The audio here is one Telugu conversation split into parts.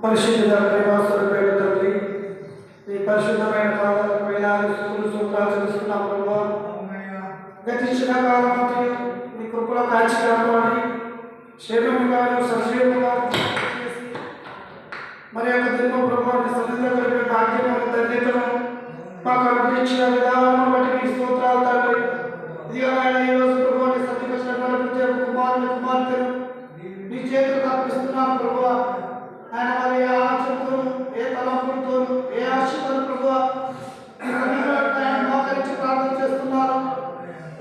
పరిశుద్ధ ప్రేమాసురపేట తండ్రి ఈ పరిశుద్ధమైన కాలాలకు వేలాది స్థుతులు సూత్రాలు చేస్తున్నాం ప్రభు. గతించిన కాలం నీ కృపలో కాచి కాపాడి క్షేమముగా సజీవంగా చేసి మరి యొక్క దినం ప్రభు సన్నిధిలో కలిపే భాగ్యము ధన్యతను మాకు అనుగ్రహించిన విధానం బట్టి మీ స్తోత్రాలు తండ్రి. ఇదిగోనైనా ఈ రోజు ప్రభు నీ సన్నిధికి వచ్చినటువంటి ప్రతి ఒక్క కుమారుని కుమార్తెను నీ చేతులకు అర్పిస్తున్నాను ప్రభు. ఆయన మరి ఏ ఆలోచనతోను ఏ తలంపులతోను ఏ ఆశతోను ప్రభు మోకరించి ప్రార్థన చేస్తున్నారు.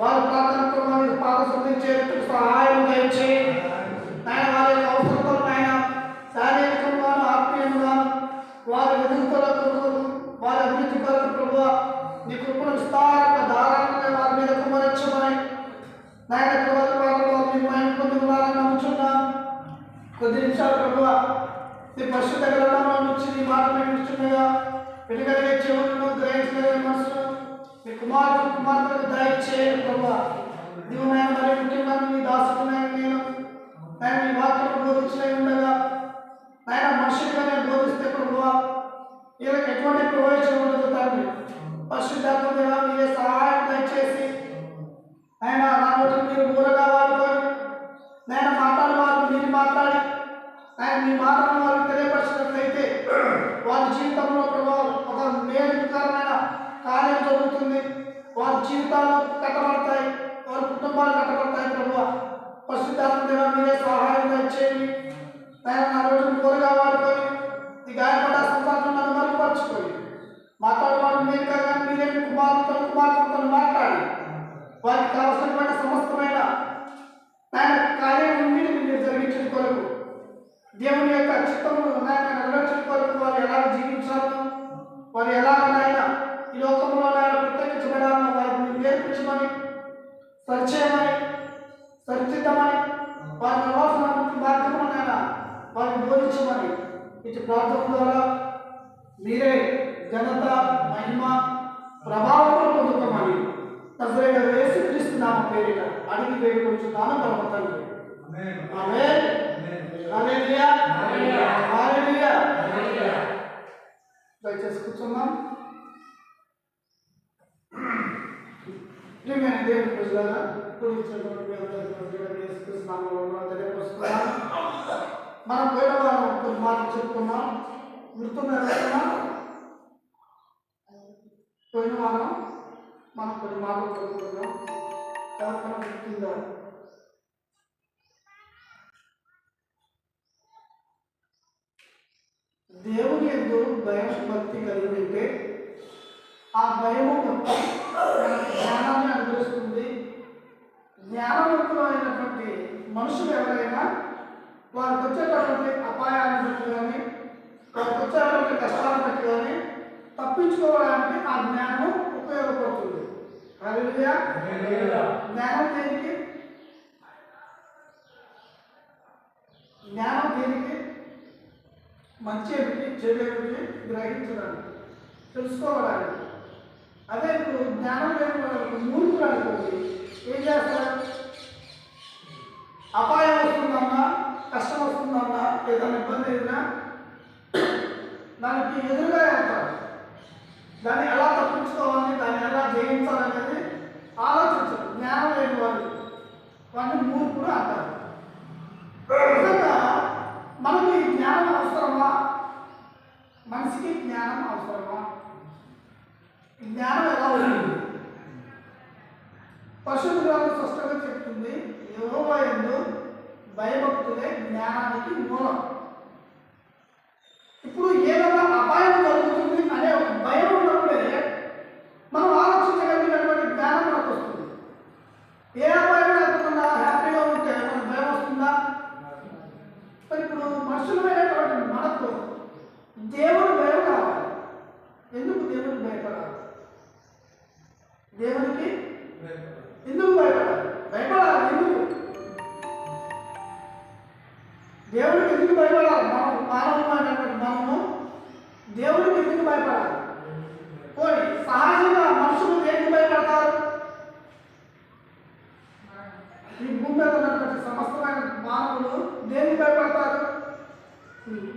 వారి ప్రార్థన ప్రభు పాద సంధించే సహాయం దయచేయండి. ఆయన వారి యొక్క అవసరతలను ఆయన శారీరకంగాను ఆత్మీయంగాను వారి ఎదుగుదల కొరకు వారి అభివృద్ధి కొరకు ప్రభు నీ కృపను విస్తారంగా ధారాళంగా వారి మీద కుమరించమని నాయన ప్రభావంలో మీ మైండ్ పొందుకోవాలని నమ్ముచున్నాను. కొద్ది నిమిషాలు ప్రభు నీ పరిశుద్ధ గ్రంథంలో నుంచి నీ మాట వినిపిస్తుండగా వెలుగలిగే చెవులను గ్రహించగలిగే మనసును మీ కుమార్తెలకు దయచేయండి ప్రభు. నీవు నేను మరి ముఖ్యంగా నీ దాసుకున్నాను నేను నీ వాక్యం బోధించలే ఉండగా ఆయన మనుషులుగా నేను బోధిస్తే ప్రభు వీళ్ళకి ఎటువంటి ప్రయోజనం ఉండదు తండ్రి. పరిశుద్ధాత్మ దేవా మీరే సహాయం దయచేసి ఆయన నా నోటి మీరు ఊరగా వాడుకొని నేను మాట్లాడేవారు మీరు మాట్లాడి ఆయన మీ మాటలను వారికి తెలియపరిచినట్లయితే వారి జీవితంలో ప్రభావం ఒక మేలుకరమైన కార్యం జరుగుతుంది. వారి జీవితాలు కట్టబడతాయి, వారి కుటుంబాలు కట్టబడతాయి ప్రభు. పరిశుద్ధాత్మ దేవా మీరే సహాయం దయచేయండి. ఆయన నా రోజులు త్వరగా వాడుకొని ఈ గాయపడ్డ సంతానం నన్ను మరుగుపరుచుకొని మాట్లాడేవాడు మీరు కదా మీరే కుమార్తెతో మాట్లాడి వారికి కావలసినటువంటి సమస్తమైన ఆయన కార్యం మీరు జరిగించిన కొరకు దేవుని యొక్క చిత్తమును నెరవేర్చిన కొరకు వారు ఎలాగ జీవించాలో వారు ఎలాగనైనా ఈ లోకంలో ఆయన ప్రత్యేకించబడాలని వారిని మీరు నేర్పించమని సరిచేయమని సరిదిద్దమని వారి నివాసన మార్గమునైనా వారిని బోధించమని ఇటు ప్రార్థన ద్వారా మీరే ఘనత మహిమ ప్రభావం పొందుతామని నజరేయుడైన యేసుక్రీస్తు నామమున పేరిట అడిగి వేడుకొంచున్నాను పరమ తండ్రి. ఆమేన్. హల్లెలూయా. హల్లెలూయా. దయచేసి కూర్చున్నాం. ప్రియమైన దేవుని ప్రజలారా, యేసుక్రీస్తు నామములో తెలియపరుస్తున్నాను. మనం పోయిన వారం కొన్ని మాటలు చెప్పుకున్నాం. గుర్తున్నారా? పోయిన వారం మనం కొన్ని మాటలు చదువుకున్నాం. ఎవరికైనా గుర్తుందా? దేవుని యందు భయం భక్తి కలిగి ఉంటే ఆ భయము జ్ఞానాన్ని అనుగ్రహిస్తుంది. జ్ఞానవంతులు అయినటువంటి మనుషులు ఎవరైనా వారికి వచ్చేటటువంటి అపాయాన్ని బట్టి కానీ వారికి వచ్చేటువంటి కష్టాలను బట్టి కానీ తప్పించుకోవడానికి ఆ జ్ఞానం ఉపయోగపడుతుంది. హల్లెలూయా. జ్ఞానం దేనికి? జ్ఞానం దేనికి? మంచి ఏమిటి చెడు ఏమిటి గ్రహించడానికి, తెలుసుకోవడానికి. అదే ఇప్పుడు జ్ఞానం లేని వాళ్ళకి మూర్ఖురానికి ఏం చేస్తారు? అపాయం వస్తుందన్నా, కష్టం వస్తుందన్నా, ఏదైనా ఇబ్బంది అయినా దానికి ఎదురుగా వెళ్తారు. దాన్ని ఎలా తప్పించుకోవాలి, దాన్ని ఎలా జయించాలనేది ఆలోచించరు. జ్ఞానం లేని వాళ్ళు వాడిని మూర్ఖుడు అంటారు. నిజంగా మనకి జ్ఞానం అవసరమా? మనిషికి జ్ఞానం అవసరమా? జ్ఞానం ఎలా ఉంటుంది? పరిశుద్ధ గ్రంథం స్పష్టంగా చెప్తుంది, యెహోవా యందు భయభక్తులే జ్ఞానానికి మూలం. ఇప్పుడు ఏదైనా అపాయం జరుగుతుంది అనే ఒక భయం ఉన్నప్పుడే మనం ఆలోచించగలిగినటువంటి జ్ఞానం మనకు వస్తుంది. ఏ అపాయం లేకుండా హ్యాపీగా ఉంటే మనకు భయం వస్తుందా? మరి ఇప్పుడు మనుషులమైనటువంటి మనకు దేవుని భయం కావాలి. ఎందుకు దేవుని భయపడాలి? దేవునికి ఎందుకు భయపడాలి? భయపడాలి ఎందుకు? దేవుడికి ఎందుకు భయపడాలి? మనము దేవుడికి ఎందుకు భయపడాలి? పోనీ సహజంగా మనుషులు దేనికి భయపడతారు? ఈ భూమి మీద ఉన్నటువంటి సమస్తమైన మానవులు దేనికి భయపడతారు?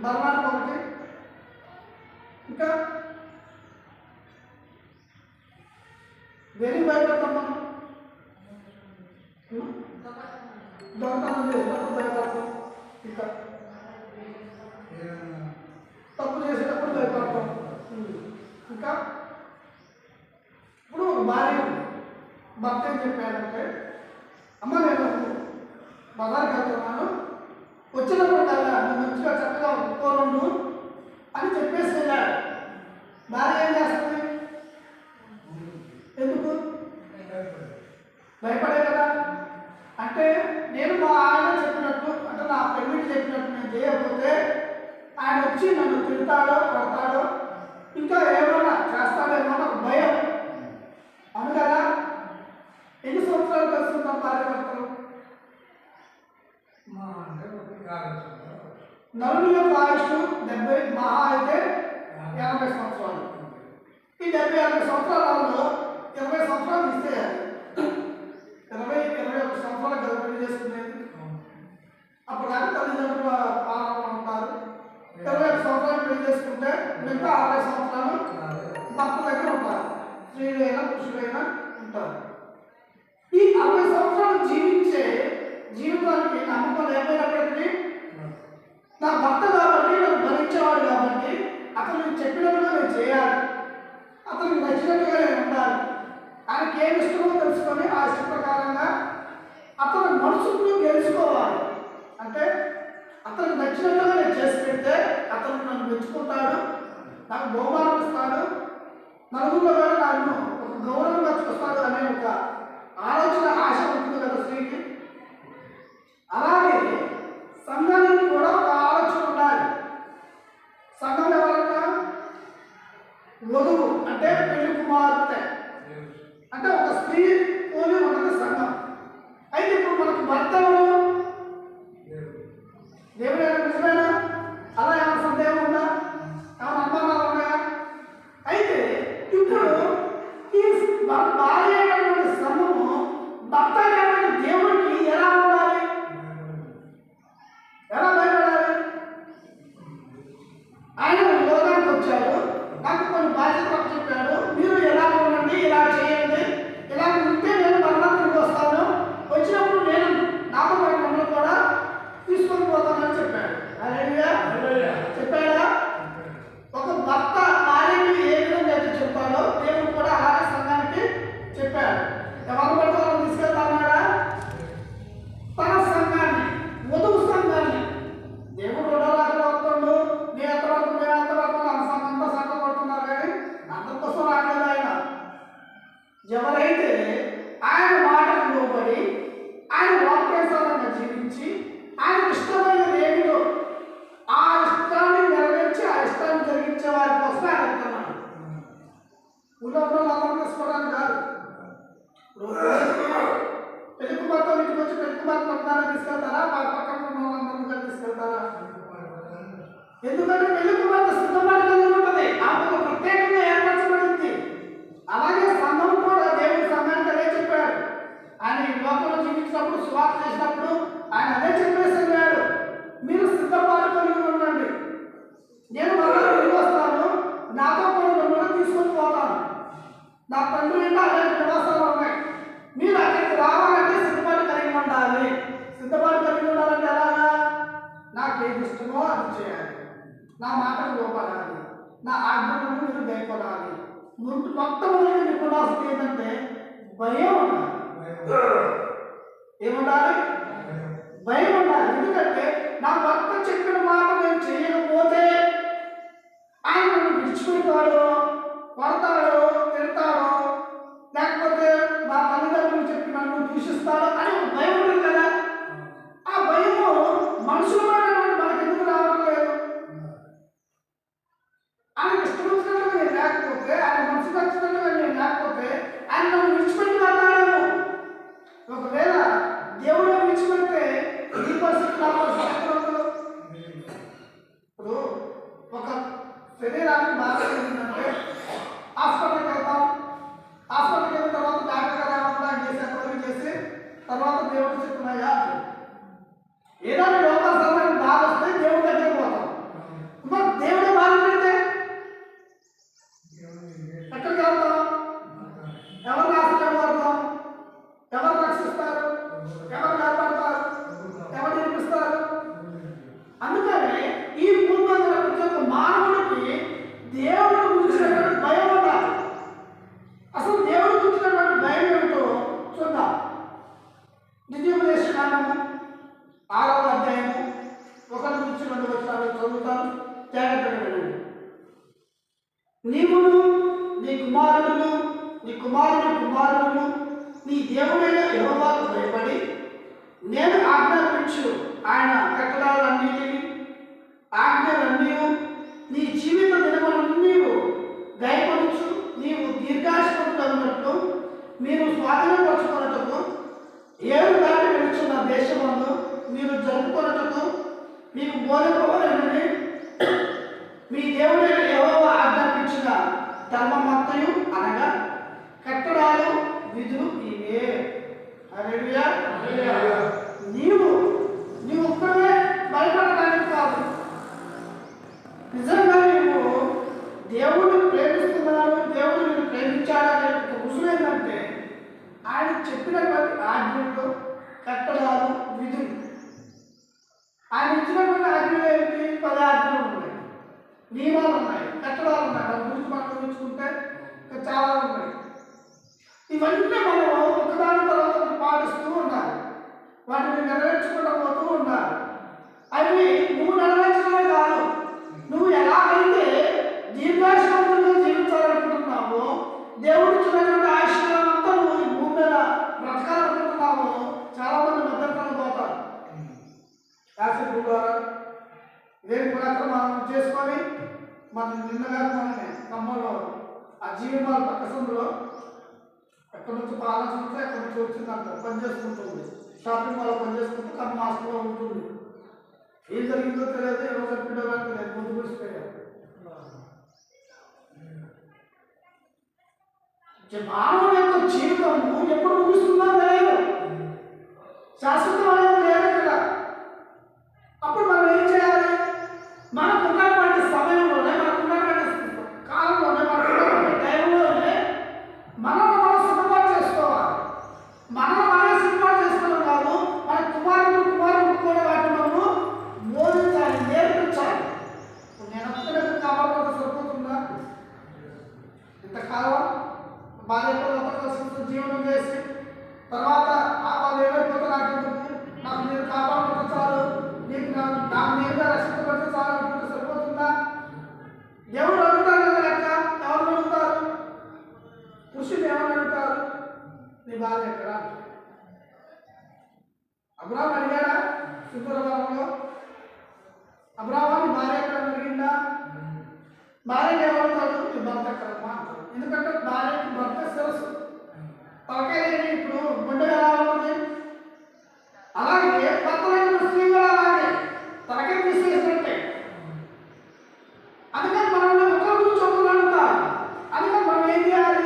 మరణానికి ఒకటి, ఇంకా దేనికి భయపడతాం మనం? దొంగతనం చేసినప్పుడు భయపడతాం, ఇంకా తప్పు చేసేటప్పుడు భయపడతాం, ఇంకా ఇప్పుడు భార్య భర్త ఏం చెప్పాడంటే, అమ్మ నేను బజార్కి వెళ్తున్నాను, వచ్చినప్పుడు కల్లా నువ్వు మంచిగా చక్కగా ఒప్పుకోను అని చెప్పేసి వెళ్ళాడు. భార్య ఏం చేస్తుంది? ఎందుకు భయపడే కదా? అంటే నేను మా ఆయన చెప్పినట్టు, అంటే నా పెళ్ళికి చెప్పినట్టు నేను చేయకపోతే ఆయన వచ్చి నన్ను తిడతాడో కొడతాడో ఇంకా ఏమైనా చేస్తాడేమో నాకు భయం. అవును కదా? ఎన్ని సంవత్సరాలు కలుస్తున్నాం భార్య భర్తలు? నలుగురు యొక్క ఆయుష్ 70, మహా అయితే 80 సంవత్సరాలు. ఈ 70-80 సంవత్సరాలలో 20 సంవత్సరాలు ఇస్తేయాలి. 20-21 సంవత్సరాలు గర్భిణి చేసుకునేది. అప్పుడు దాకా తల్లిదండ్రుల పాలన ఉంటారు. 21 సంవత్సరాలు పెళ్లి చేసుకుంటే మిగతా 60 సంవత్సరాలు భర్త దగ్గర ఉంటారు. స్త్రీలైనా పురుషులైనా ఉంటారు. ఈ 60 సంవత్సరాలు జీవించే జీవితానికి నమ్మకం లేకపోయినప్పటికీ నా భర్త కాబట్టి, నన్ను భరించేవాడు కాబట్టి అతను చెప్పినట్టుగా నేను చేయాలి, అతనికి నచ్చినట్టుగా నేను ఉండాలి, ఆయనకి ఏమి ఇష్టమో తెలుసుకొని ఆ ఇష్ట ప్రకారంగా అతను మనసును గెలుచుకోవాలి. అంటే అతనికి నచ్చినట్టుగా నేను చేసి పెడితే అతను నన్ను మెచ్చుకుంటాడు, నాకు బహుమానం ఇస్తాడు, నలుగురిలో కూడా నన్ను ఒక గౌరవంగా చూస్తాడు అనే ఒక ఆలోచన, ఆశ ఉంటుంది కదా స్త్రీకి. అలాగే సంఘానికి కూడా ఒక ఆలోచన ఉండాలి. సంఘం ఎవరన్నా? వధువు అంటే పెళ్లి కుమార్తె, అంటే ఒక స్త్రీ పోలి ఉన్నది సంఘం. అయితే ఇప్పుడు మనకు భర్త దేవుడైనా నిజమేనా? అలా ఏమైనా సందేహం ఉందా? ఏమైనా అనుమానాలు ఉన్నాయా? అయితే ఇప్పుడు ఈ భార్య అయినటువంటి సంఘము భర్త అయినటువంటి దేవుడికి ఎలా ఉండాలి? ఎలా భయపడాలి? ఆయన లోకానికి వచ్చాడు, నాకు కొన్ని బాధ్యతలు చెప్పాడు, మీరు ఎలా ఉండండి, ఇలా చేయండి, ఇలా ఉంటే నేను పరమాత్మకి వస్తాను, వచ్చినప్పుడు నేను నాతో పాటు మమ్మల్ని కూడా తీసుకొని పోతానని చెప్పాడు. హల్లెలూయా చెప్పాడా? ఒక భర్త భార్యకి ఏ విధంగా అయితే చెప్పాడో దేవుడు కూడా అలాగే సంఘానికి చెప్పాడు. ఎవరు పడితే వాళ్ళని తీసుకెళ్తాడా? తన సంఘాన్ని, వధువు సంఘాన్ని. దేవుడు రెండోలాగా వస్తుండు, నీ ఎంతవరకు నేను ఎంతవరకు అంతా సంఘం పడుతున్నారు, కానీ అంతకోసం రాలేదు ఆయన. ఎవరైతే ఆయన మాటకు లోబడి ఆయన వాక్యానుసారంగా జీవించి ఆయన ఇష్టమైనది ఏమిటో ఆ ఇష్టాన్ని నెరవేర్చి ఆ ఇష్టాన్ని జరిగించే వారి కోసం ఆయన వెళ్తున్నాడు. ఊళ్ళో అందరూ తీసుకోవడానికి కాదు. పెళ్లి కుమార్తె ఇంటికి వచ్చి పెళ్లి కుమార్తె పట్టణాన్ని తీసుకెళ్తారా? పక్కన ఉన్న వాళ్ళందరూ తీసుకెళ్తారా? ఎందుకంటే పెళ్లి కుమార్తె సిద్ధపడి కలిగి ఉంటుంది, ఆమెకు ప్రత్యేకంగా ఏర్పరచబడింది. అలాగే సంఘం కూడా దేవుడి సంఘానికి అదే చెప్పాడు. ఆయన ఈ లోకంలో జీవించినప్పుడు, సువార్త చేసినప్పుడు ఆయన అదే చెప్పేసి వెళ్ళాడు, మీరు సిద్ధపాటు కలిగి ఉండండి, నేను మళ్ళీ తిరిగి వస్తాను, నాతో కూడా మిమ్మల్ని తీసుకొని పోతాను, నా తండ్రి ఇంట్లో అనేక నివాసాలు ఉన్నాయి, మీరు అక్కడికి రావాలంటే సిద్ధపాటు కలిగి ఉండాలి. సిద్ధపాటు కలిగి ఉండాలంటే ఎలాగా? నాకేది ఇష్టమో అది చేయాలి, నా మాటకు లోపడాలి, నా ఆజ్ఞలను మీరు భయపడాలి. మొట్టమొదటి మీకు ఉండాల్సింది ఏంటంటే భయం ఉండాలి. ఏముండాలి? భయం ఉండాలి. ఎందుకంటే నా భర్త చెప్పిన మాట నేను చేయకపోతే ఆయన నన్ను విడిచిపెడతాడు, కొడతాడు, తిడతాడు, లేకపోతే మా తల్లిదండ్రులు చెప్పి నన్ను దూషిస్తాడు అని ఒక భయం ఉంటుంది కదా. ఆ భయము మనుషుల మనకు ఎందుకు రావడం లేదు? ఆయన ఇష్టం వచ్చినట్టుగా నేను లేకపోతే, ఆయన మనసు నచ్చినట్టుగా నేను లేకపోతే ఆయన నన్ను విడిచిపెట్టి వెళ్తాడేమో. ఆజ్ఞాపించు. ఆయన కట్టడాలన్నిటినీ ఆజ్ఞలన్నీ నీ జీవిత దినములన్నీ గైకొనొచ్చు. నీవు దీర్ఘాయుష్మంతుడగునట్లు మీరు స్వాధీనపరచుకొనుటకు ఏడు దాటి వెళుచున్న దేశములను మీరు జరుపుకొనుటకు మీకు బోధింపవలెనని మీ దేవుడైన యెహోవా ఆజ్ఞాపించిన ధర్మమంతయు అనగా కట్టడాలు విధులు ఇవే. హల్లెలూయా. నీవు ఒక్కడే భయపడడానికి కాదు, నిజంగా నీవు దేవుడిని ప్రేమిస్తున్నాడు, దేవుడు నిన్ను ప్రేమించాడనే ఒక రుజువు ఏంటంటే ఆయన చెప్పినటువంటి ఆజ్ఞలు, కట్టడాలు, విధులు. ఆయన ఇచ్చినటువంటి ఆజ్ఞలు ఏమిటి? 10 ఆజ్ఞలు ఉన్నాయి, నియమాలు ఉన్నాయి, కట్టడాలు ఉన్నాయి. దాని గురించి మనం చూసుకుంటే ఇంకా చాలా ఉన్నాయి. ఇవన్నీ మనం ఒకదాని తర్వాత పాటిస్తూ ఉండాలి, వాటిని నెరవేర్చుకుంటూ పోతూ ఉండాలి. అవి నువ్వు నెరవేర్చడమే కాదు, నువ్వు ఎలాగైతే దీర్ఘాయుష్మంతులుగా జీవించాలనుకుంటున్నావో, దేవుడు ఇచ్చినటువంటి ఆయుష్కాలం అంతా నువ్వు ఈ భూమి మీద బ్రతకాలనుకుంటున్నావో, చాలా మంది మద్దతులు పోతారు. యాసిడ్ ద్వారా వేరు కార్యక్రమాలను చేసుకొని మనం నిన్నగా మనమే ఖమ్మంలో ఆ జీవిమాల పక్క సందులో ఎక్కడి నుంచి ఆలోచన ఎక్కడి నుంచి వచ్చిందంట పనిచేసుకుంటుంది, షాపింగ్ మాల్ పనిచేసుకుంటూ ఖమ్మం హాస్టల్లో ఉంటుంది. ఏం జరిగిందో తెలియదు, ఎవరు చెప్పిండో తెలియదు, ముందు కూర్చిపోయారు. మానవుని యొక్క జీవితము ఎప్పుడు ముగిస్తుందో తెలియదు, శాశ్వతం అనేది లేదు ఇక్కడ. అప్పుడు మనం ఏం చేయాలి? మనకున్నటువంటి సమయంలోనే, మనకున్నటువంటి కాలంలోనే, మనకున్నటువంటి టైంలోనే మనల్ని మనం సిద్ధపాటు చేసుకోవాలి. మనల్ని మనమే సిద్ధపాటు చేసుకోవడం కాదు, మన కుమారుడు కూడా వాటిని మనము బోధించాలి, నేర్పించాలి. నేను ఒక్కరికి కావాలంటే సరిపోతుందా? ఇంతకాలం బాధ్యతలతో కలిసి జీవనం చేసి తర్వాత వాళ్ళు ఏమైపోతే నాకు మీరు కాపాడుకుంటే చాలు, నీకు నాకు మీరుగా రక్షించబడితే చాలు అనుకుంటే సరిపోతుందా? దేవుడు అడుగుతారు కదా లెక్క. ఎవరు అడుగుతారు? పురుషుడు ఏమని అడుగుతారు? నీ భార్య ఎక్కడ? అబ్రాహాం అడిగాడా? శుక్రవారంలో అబ్రాహాం నీ భార్య ఎక్కడ అడిగిందా? భార్యకి ఏమవుతాడు? నీ భర్త ఎక్కడమ్మా అంటాడు. ఎందుకంటే భార్యకి భర్త శిరస్సు, తలకాయ ఇప్పుడు గుండె ఎలా ఉంటుంది, అలాగే భర్తలైన స్త్రీ కూడా అలాగే తలకాయ తీసేసినట్టే. అందుకని మనల్ని ఒకరి గురించి ఒకరు అడుగుతారు. అందుకని మనం ఏం చేయాలి?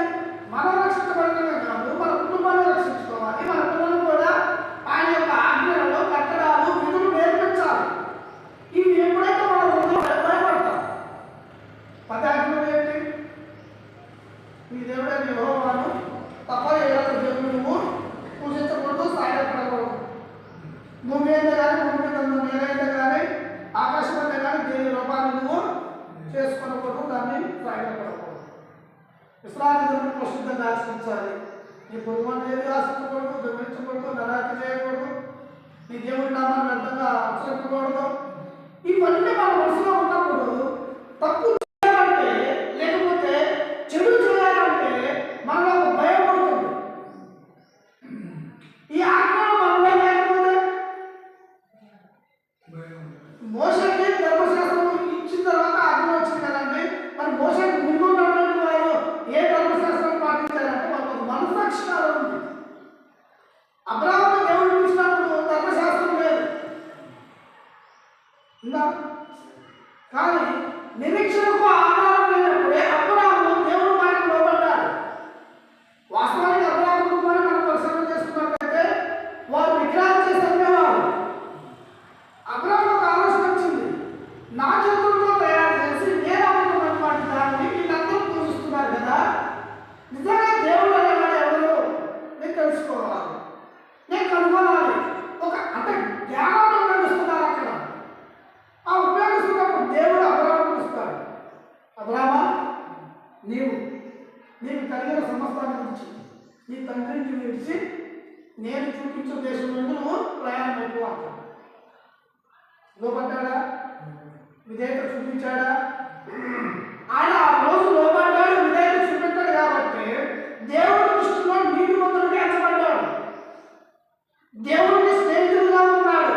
మనం రక్షించబడటమే కాదు, మన కుటుంబాన్ని రక్షించుకోవాలి, మన పిల్లలు కూడా ఆయన యొక్క ఆజ్ఞలలో, కట్టడాలు, విధులు నేర్పించాలి. ఇవి ఎప్పుడైతే మనం భయపడతాం. 10 ఆజ్ఞలు ఏంటి? మీ దేవుడైన యెహోవాను తప్ప దేవుడు నువ్వు పూజించకూడదు, సాయపడకూడదు. భూమి అయితే కానీ, భూమి మీద నేలైతే కానీ, ఆకాశం అయితే కానీ దేని రూపాన్ని నువ్వు చేసుకునకూడదు, దాన్ని సాయపడకూడదు. విశ్రాంతి దినం ప్రసిద్ధంగా ఆచరించాలి. నీ పొరుగుని ఏది ఆశించకూడదు, గమనించకూడదు, నరాకి చేయకూడదు, నీ దేవుడి నామాన్ని అర్థంగా ఆచరించకూడదు. ఇవన్నీ మన మనసులో ఉన్నప్పుడు తప్పు చేయాలంటే, లేకపోతే చెడు చేయాలంటే మనలో ఒక భయం పడుతుంది. ఈ ఆజ్ఞలు మనలో లేకపోతే మోషేకి ధర్మశాస్త్రం ఇచ్చిన తర్వాత ఆజ్ఞ వచ్చింది కదండి. మరి మోషేకి ముందు ఉన్నటువంటి వారు ఏ ధర్మశాస్త్రం పాటించారంటే వాళ్ళకి ఒక మనసాక్షికారం ఉంది. అబ్రాహాము దేవుడు పిలిచినప్పుడు ధర్మశాస్త్రం లేదు ఉందా? కానీ నిరీక్షణకు ఆధారం లేనప్పుడే అబ్రాహాము దేవుడు మాటకు లోబడ్డాడు. వాస్తవానికి అబ్రాహాము కుటుంబాన్ని మనం పరిశీలన చేసుకున్నట్లయితే వారు విగ్రహాలు చేసి అమ్మేవారు. అబ్రాహాము ఒక ఆలోచన వచ్చింది, నా చేతులతో తయారు చేసి నేను అమ్ముతున్నటువంటి దాన్ని వీళ్ళందరూ పూజిస్తున్నారు కదా, నిజంగా దేవుడు అనేవాడు ఎవరు నేను తెలుసుకోవాలి, నేను కనుగొనాలి. అంటే జ్ఞానాన్ని ఉపయోగిస్తున్నారు అక్కడ. ఆ ఉపయోగిస్తున్నప్పుడు దేవుడు అబ్రాహాము ఇస్తాడు, అబ్రాహామా నీవు కలిగిన సమస్తాన్ని నుంచి నీ తండ్రిని విడిచి నేను చూపించే దేశం నుండి నువ్వు ప్రయాణం ఎక్కువ అంటాడు. లోపడ్డా? విధేయత చూపించాడా? ఆయన ఆ రోజు లోపడ్డాడు, విధేయత చూపించాడు కాబట్టి దేవుడి దృష్టిలో నీతి మంతుడిగా ఎంచబడ్డాడు, దేవుడికి స్నేహితుడుగా ఉన్నాడు.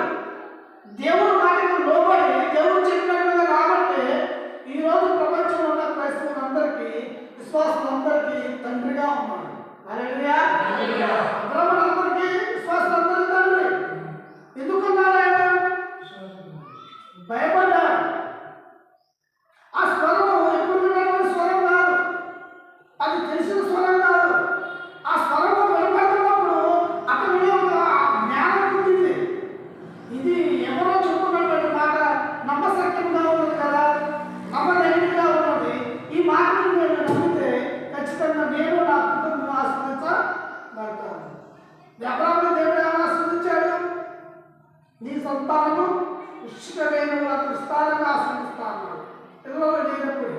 ఇష్టమైన అతను విస్తారంగా ఆశ్రమిస్తా అన్నాడు. పిల్లలు లేనప్పుడు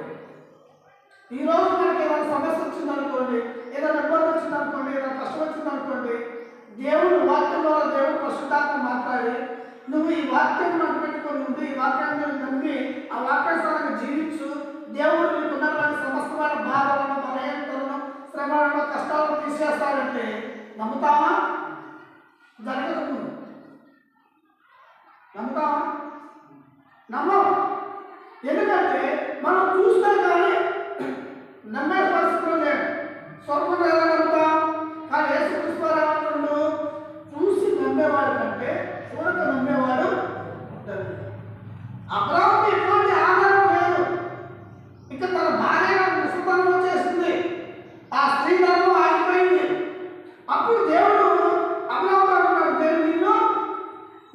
ఈరోజు మనకి ఏదైనా సమస్య వచ్చిందనుకోండి, ఏదైనా ఇబ్బంది వచ్చిందనుకోండి, ఏదైనా కష్టం వచ్చిందనుకోండి, దేవుడు వాక్యం ద్వారా దేవుడు పరిశుద్ధాత్మ మాట్లాడి నువ్వు ఈ వాక్యం నాకు పెట్టుకొని ఉండి ఈ వాక్యాన్ని నమ్మి ఆ వాక్యానుసారంగా జీవించు, దేవుడు నీకు ఉన్నటువంటి సమస్తమైన బాధలను, బలహీనతలను, శ్రమలను, కష్టాలను తీసేస్తాడంటే నమ్ముతావా? జరగదు. నమ్ముతావా? నమ్మం. ఎందుకంటే మనం చూస్తే కానీ నమ్మే పరిస్థితులు లేదు. స్వర్గంలో ఎలా నమ్ముతాం? కానీ యేసుక్రీస్తు ఏమంటుండు? చూసి నమ్మేవాడు కంటే చూడక నమ్మేవాడు ఉంటాడు. అబ్రాహాముకి ఎటువంటి ఆధారం లేదు. ఇక తన భార్య ముసలితనం వచ్చేసింది, ఆ స్త్రీ ధర్మం ఆగిపోయింది. అప్పుడు దేవుడు అబ్రాహాముతో అంటున్నాడు, నేను నిన్ను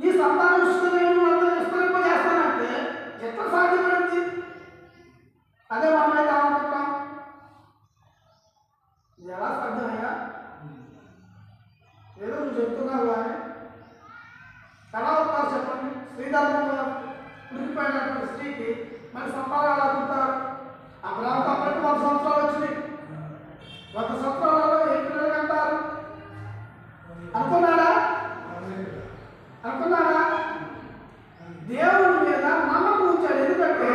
నీ సంతానం విస్తరింపజేస్తానంటే ఎట్లా సాధ్యపడింది? అదే మనమైతే అనుకుంటాం, ఎలా సాధ్యమయ్యా? ఏదో నువ్వు చెప్తున్నావు కానీ ఎలా అవుతారు చెప్పండి? శ్రీధర్మంలో ఉడికిపోయినటువంటి స్త్రీకి మరి సంతానం ఎలా పుట్టారు? అబ్రాహాముకు అప్పటికి 100 సంవత్సరాలు వచ్చినాయి. 100 సంవత్సరాలలో ఏ పిల్లలు అంటారు? అనుకున్నాడా? దేవుడి మీద నమ్మకం ఉంచాడు. ఎందుకంటే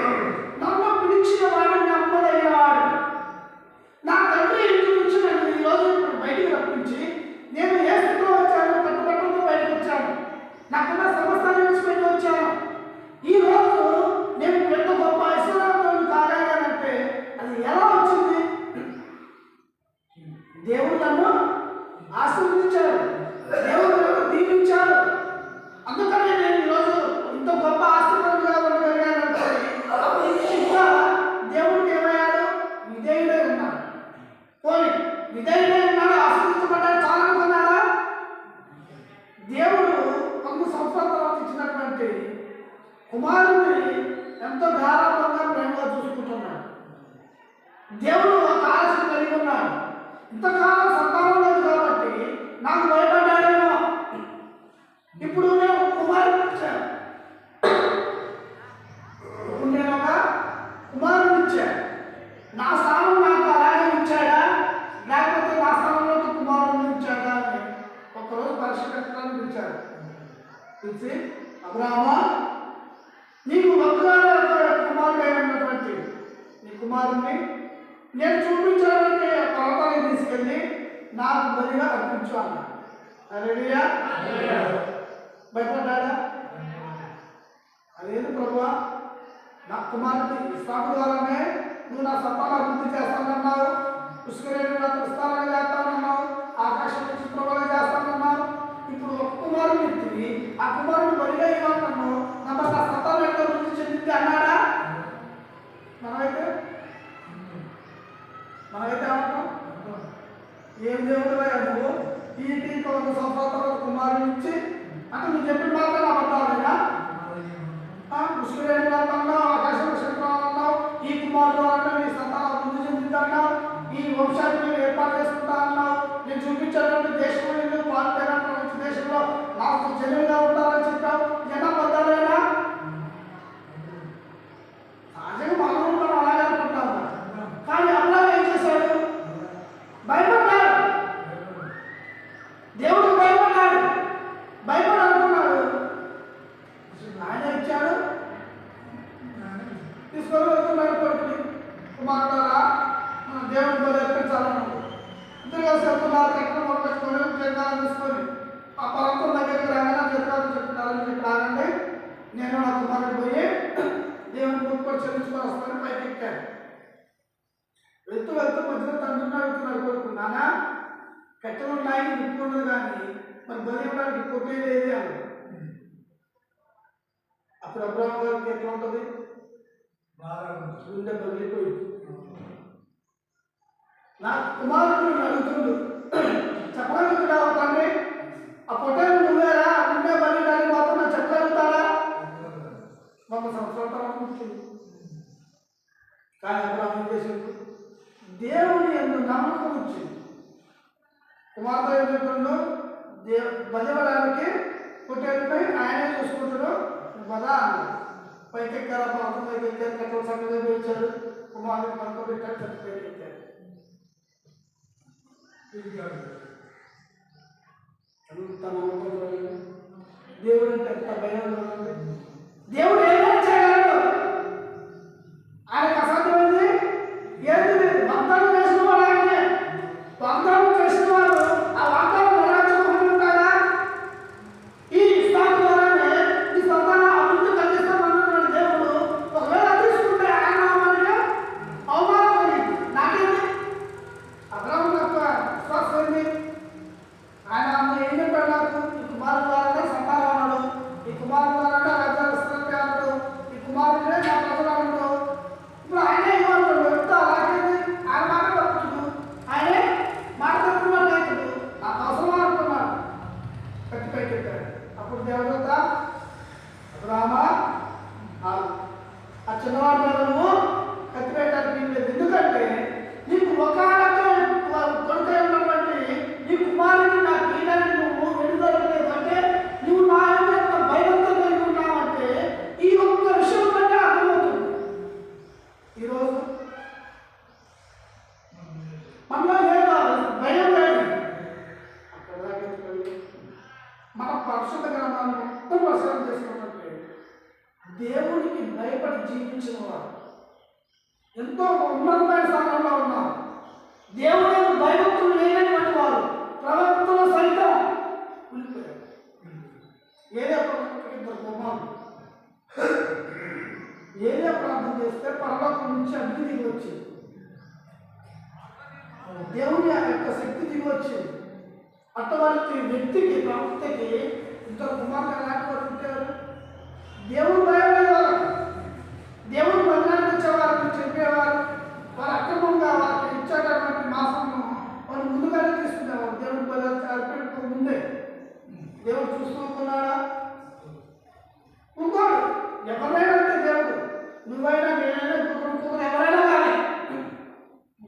నమ్మ పిలిచిన వాడు నమ్మదయ్యేవాడు. నా తండ్రి ఇంటి నుంచి నన్ను ఈరోజు ఇప్పుడు బయటికి రప్పించి నేను ఏ స్థితిలో వచ్చాను, కట్టుబట్టలతో బయటకు వచ్చాను, నాకున్న సమస్తాన్ని విడిచిపెట్టి వచ్చాను. ఈ రోజు నేను పెద్ద గొప్ప ఐశ్వర్యంతో కాగలిగానంటే అది ఎలా వచ్చింది? దేవుడు నన్ను ఆశీర్వదించాడు, దేవుడు నన్ను దీవించాడు. అందుకనే నేను ఈరోజు ఇంత గొప్ప ఆశీర్వాదంగా ఉండగలిగానంటే ఇంకా దేవుడికి ఏమయ్యాడు? విధేయుడై ఉన్నాడు. పోయి విధేయుడై ఉన్నాడు, ఆశీర్వదించబడ్డాడు. చాలా అనుకున్నారా? దేవుడు 100 సంవత్సరాల తర్వాత ఇచ్చినటువంటి కుమారుడిని ఎంతో గారాబంగా ప్రేమగా చూసుకుంటున్నాడు. దేవుడు ఒక ఆశ కలిగి ఉన్నాడు. ఇంతకాలం సంతానం లేదు కాబట్టి నాకు భయపడ్డాడేమో. ఇప్పుడు నేను కుమారుని ఇచ్చాను, ఇప్పుడు నేను ఒక కుమారుని ఇచ్చాను. నా స్థానం నాకు అలాగే ఇచ్చాడా, లేకపోతే నా స్థానంలోకి కుమారుని ఇచ్చాడా అని ఒకరోజు పరిశీలించడానికి పిలిచాడు. పిలిచి, అబ్రాహామా, నీకు ఒక్కగానే కుమారుడు అయినటువంటి నీ కుమారుణ్ణి నేను చూపించడానికి పర్వతాన్ని తీసుకెళ్ళి నాకు బలిగా అర్పించు అన్నాడు. హల్లెలూయా. భయపడ్డాడా? అదేంటి ప్రభువా, నా కుమారుడి ఇస్సాకు ద్వారానే నువ్వు నా సంతానం అభివృద్ధి చేస్తానన్నావు, పుష్కరేణి విస్తారంగా చేస్తానన్నావు, ఆకాశం చిత్రంగా చేస్తానన్నావు. ఇప్పుడు ఒక కుమారుని ఎత్తివి, ఆ కుమారుని బలిగా ఇవ్వమన్నావు, నా సంతానం ఎంత అభివృద్ధి చెందింది అన్నాడా? మనమైతే ఏమంటాం? ఏం దేవుడుగా నువ్వు ఈ 100 సంవత్సరాల తర్వాత కుమారుని ఇచ్చి అంటే నువ్వు చెప్పిన మాత్రం అబద్ధాలేనా? పుష్కరేణి అన్నావు, ఆకాశం అన్నావు, ఈ కుమారుడు అంటే నీ సంతానం అభివృద్ధి చెందిందన్నావు, ఈ వంశాన్ని నేను ఏర్పాటు చేసుకుంటా అన్నావు, నేను చూపించేటువంటి దేశంలో నేను పాల్గొనటువంటి దేశంలో నాకు జనులుగా ఉంటారని చెప్పావు. ఎలా పొందాలేనా? సహజంగా మనం అలాగే అనుకుంటాము. కానీ అబ్రాహాము ఏం చేశాడు? భయపడ్డాడు. దేవుడు భయపడ్డాడు. భయపడి అనుకున్నాడు, ఆయన ఇచ్చాడు, తీసుకొని వెళ్తున్నాడు కొడుకుని. కుమారుడారా, మన దేవుని బలి అర్పించాలన్నాడు. ఇద్దరు కలిసి వెళ్తున్నారు, ఎక్కడ మొదలుపెట్టుకొని జగనాలు తీసుకొని ఆ పర్వతం దగ్గరికి రాగానే జగనాలు చెప్తున్నారు, మీరు ఇక్కడ ఆగండి, నేను నా కుమారుడు పోయి దేవుని కొడుకు చెల్లించుకొని వస్తాను. పైకి ఎక్కాడు. వెళ్తూ మధ్యలో తండ్రిని అడుగుతున్నాడు కొడుకు, నానా కట్టెలు ఉన్నాయి, నిప్పు ఉండదు, కానీ మరి బలి ఇవ్వడానికి పొట్టే లేదే అని. అప్పుడు అబ్రాహాము గారికి ఎట్లా ఉంటుంది? గుండె బలిపోయింది. నా కుమారుడు అడుగుతుండు, చెప్పగలుగుతున్నా తండ్రి, ఆ పొట్టేలు నువ్వేరా, గుండె బలి కానీ మాత్రం నేను చెప్పగలుగుతాడా? 100 సంవత్సరాల తర్వాత కూర్చుంది. కానీ అబ్రాహాము ఏం చేసిండు? దేవుని యందు నమ్మకం వచ్చింది. కుమార్తె ఏం చెప్తుండు? బలివ్వడానికి పొట్టేలుపై ఆయనే చూసుకుంటాడు, కదా పైకెక్కారు, పర్వతం పైకి ఎక్కారు, కట్టలు చక్కగా పేర్చాడు, కుమారుని పడుకోబెట్టాడు, చచ్చిపోయి ఎక్కారు. అంత నమ్మకం, దేవుడు అంటే ఎంత భయం. దేవుడు ఏమైనా చేయగలడు, ఆయనకు అసాధ్యమైంది ఏది లేదు. వాగ్దానం చేసిన వాడు ఆయనే. వాగ్దానం చేసిన వాడు ఆ వాగ్దానం నెరవేర్చుకుంటాడా? ఈ ఇస్సాకు ద్వారానే ఈ సంతాన అభివృద్ధి కలిగిస్తామన్నాడు దేవుడు. ఒకవేళ తీసుకుంటే ఆయన నామానికి అవమానం కలిగింది. నాకేంటి అబ్రాహాము యొక్క విశ్వాసం ఏంది? ఆయన ఏం చెప్పాడు? నాకు ఈ కుమారుడు ద్వారానే సంతానం అన్నాడు, ఈ కుమారుడు ద్వారా రాజ్యాలు విస్తరిస్తాయి అన్నాడు, ఈ కుమారుడే నా ప్రజలు అన్నాడు. ఇప్పుడు ఆయనే ఇవ్వన్నాడు. ఎంత అలాగేది? ఆయన మాట తప్పుతుడు, ఆయనే మాట తప్పుకున్నాడు. రైతుడు నాకు అవసరమా అనుకున్నాడు, కట్టిపై పెట్టాడు. అప్పుడు దేవుడు అబ్రామా ఆ చిన్నవాడి మీద నువ్వు కత్తి పెట్టడానికి లేదు. ఎందుకంటే నీకు ఒక కొడుకై ఉన్నటువంటి నీ కుమారుని నాకు ఈయనని నువ్వు విడుదలలేదు అంటే నువ్వు నా యొక్క భయంతో కలిగి ఉన్నావంటే ఈ ఒక్క విషయం కంటే అర్థమవుతుంది. ఈరోజు మనలో లేదు భయం లేదు. మన పరిశుద్ధ గ్రంథాన్ని మొత్తం పరిశీలన చేసుకున్నట్టే దేవునికి భయపడి జీవించిన వారు ఎంతో ఉన్నతమైన స్థానంలో ఉన్నారు. దేవునికి భయభక్తులు లేనటువంటి వారు ప్రవక్తలు సైతం వెళ్ళిపోయారు. ఏదే ఇద్దరు కుమారులు ఏదే ప్రార్థన చేస్తే పరలోకం నుంచి అగ్ని దిగి వచ్చింది, దేవుని యొక్క శక్తి దిగి వచ్చింది. అటువంటి వ్యక్తికి ప్రవక్తకి ఇద్దరు కుమారులు ఎలాంటి వారు ఉంటారు? దేవుడు భయం లేదు వాళ్ళకి. దేవుడు బంధానికి వచ్చేవారు చెప్పేవారు. వారు అక్రమంగా వారికి ఇచ్చేటటువంటి మాసంను వారు ముందుగానే తీసుకునేవారు. దేవుడు అర్పణకు ముందే దేవుడు చూసుకున్నాడా? ఇంకోడు ఎవరైనా అంటే దేవుడు నువ్వైనా నేనైనా ఇంకొకరు ఎవరైనా కానీ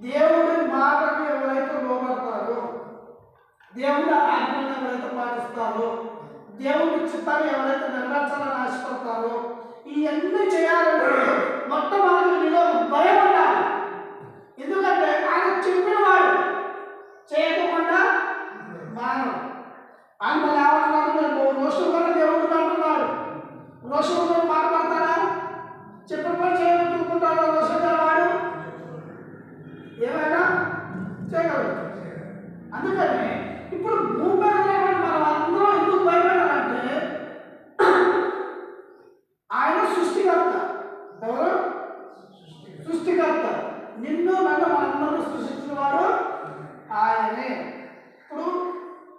దేవుడి మాటకు ఎవరైతే లోపడతారో, దేవుడి ఆజ్ఞలను ఎవరైతే పాటిస్తారో, దేవుడి చిత్తాన్ని ఎవరైతే నెరవేర్చాలని ఆశపడతారో, ఇవన్నీ చేయాలంటే మొట్టమొదటి నీలో భయం ఉండాలి. ఎందుకంటే ఆయన చెప్పిన వాడు చేయకుండా మానవుడు. ఆయన మళ్ళీ ఏమంటున్నాడు? రోషంగా దేవుడు అంటున్నాడు. రోషంతో మాట్లాడతాడా? చెప్పిన పని చేయకుంటాడు. రోషంగా వాడు ఏమైనా చేయగలడు. అందుకని ఇప్పుడు భూమి మనం అందరం ఎందుకు భయపడాలంటే ఆయన సృష్టికర్త. ఎవరు? సృష్టికర్త. నిన్ను నన్ను మనందరూ సృష్టించిన వాడు ఆయనే. ఇప్పుడు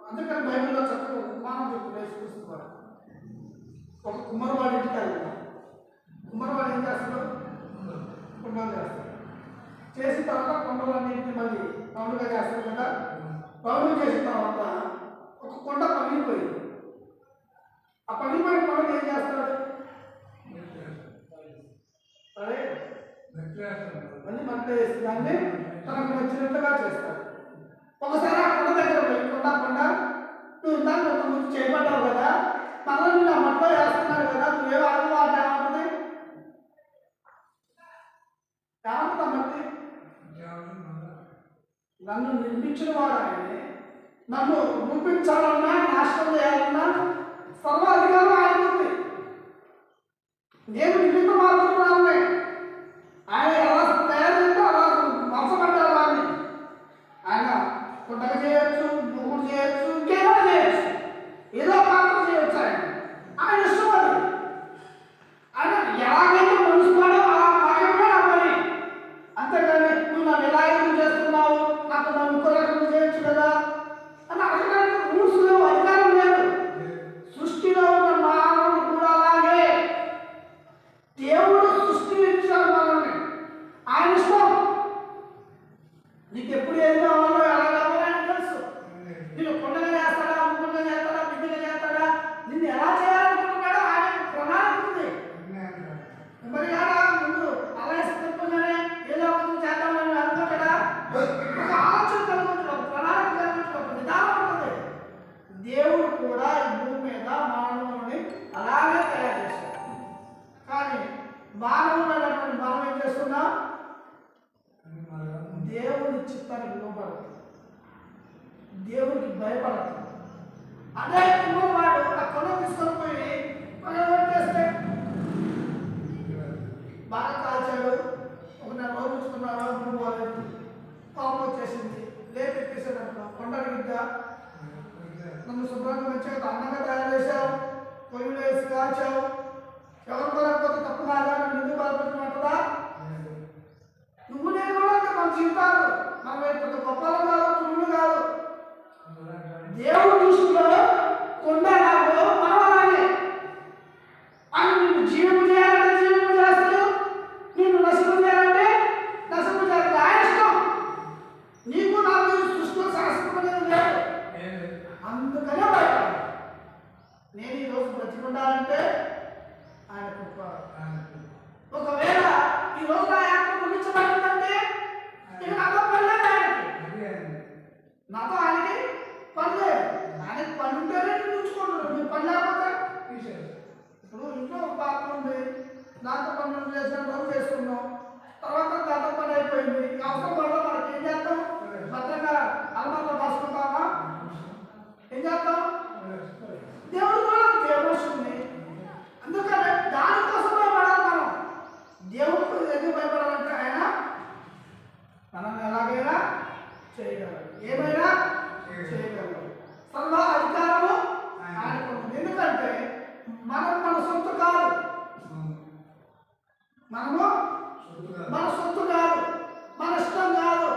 అందుకని బైబిల్లో చక్కగా ఉపమానం చెప్పి వేసుకొస్తున్నారు. ఒక కుమ్మరివాడి ఇంటికి వెళ్తాడు. కుమ్మరివాడు ఏం చేస్తాడు? కుండలు చేస్తాడు. చేసిన తర్వాత కొండలన్నింటినీ మళ్ళీ రౌండ్గా చేస్తాడు కదా. రౌండ్ చేసిన తర్వాత ఒక కొండ పగిలిపోయింది. ఆ పగిలిపోయిన కొండను ఏం చేస్తాడు? సరే మళ్ళీ మట్టి వేసి దాన్ని తనకు నచ్చినట్టుగా చేస్తాడు. ఒకసారి ఆ కొండ దగ్గర పోయి కొండ నువ్వు ఇందాక కొంత ముందు చేయబడ్డావు కదా, మళ్ళీ నేను ఆ మట్లో వేస్తున్నాడు కదా, నువ్వే వాడు వాటి ఏమంటుంది? ఏమంటుందా మట్టి? నన్ను నిర్మించిన వాడు ఆయనే. నన్ను రూపించాలన్నా నాశనం చేయాలన్నా సర్వాధికారం ఆయన ఉంది. నేను నిమిత్త మాత్రమే. ఆయన ఎలా తయారు చేస్తే అలా మలసపడ్డారు వాడిని. ఆయన గుడ్డగా చేయొచ్చు, మూగుడు చేయొచ్చు, ఇంకేమైనా చేయొచ్చు, ఏదో పాత్ర చేయొచ్చు. ఆయన ఇష్టం అది. ఆయన ఎలాగైతే మనుషున్నాడో అలా మాయమే నా పని. అంతేగాని నువ్వు నన్ను ఎలా ఎందుకు చేస్తున్నావు, నాకు నన్ను ఇంకో రకంగా చేయొచ్చు కదా అని అడగడానికి రూల్స్ లేవు, అధికారం లేదు. సృష్టిలో ఉన్న మానవుడు కూడా అలాగే దేవుడు సృష్టి భోజనానికి మంచిగా అందంగా తయారు చేశావు, పొయ్యిలో వేసి కాల్చావు. ఎవరు కొనకపోతే తప్పు కాదా, ఎందుకు బాధపడుతున్నట్టుగా? నువ్వు నేను కూడా అంటే మన జీవితాలు మనం పెద్ద గొప్పలు కాదు, తుళ్ళు కాదు. దేవుడు దృష్టిలో కొండ లాగో మనం అలాగే. ఆయన నిన్ను జీవము చేయాలంటే జీవము చేస్తాడు, నిన్ను నశింపు చేయాలంటే నశింపు చేస్తాడు. ఆయన ఇష్టం. నీకు నాకు సృష్టిలో శాశ్వతమైనది లేదు. అందుకనే భయపడాలి. నేను ఈరోజు బ్రతికుండాలంటే ఆయన కృప. ఒకవేళ ఈ రోజు నా యాత్ర ముగించబడిందంటే ఇక నాతో పనిలేదు, నాతో ఆయనకి పనిలేదు. ఆయనకి పని ఉంటేనే నేను ఉంచుకుంటున్నాను. మీరు పని లేకపోతే ఇప్పుడు ఇంట్లో ఒక పాత్ర ఉంది, దాంతో పనులు చేసిన రోజు చేసుకున్నాం, తర్వాత దాంతో పని అయిపోయింది. అవసరం పడదా మనకి ఏం చేస్తాం? భద్రంగా అలమార్లో దాచుకుంటామా? ఏం చేస్తాం? దేవుడు కూడా దేవస్తుంది. అందుకని దానికోసం భయపడాలి మనం. దేవుడికి ఎందుకు భయపడాలంటే ఆయన మనం ఎలాగైనా చేయగలరు, ఏమైనా చేయగలరు. సర్వ అధికారము ఆయనకు ఉంది. ఎందుకంటే మనం మన సొత్తు కాదు, మనము మన సొత్తు కాదు, మన ఇష్టం కాదు,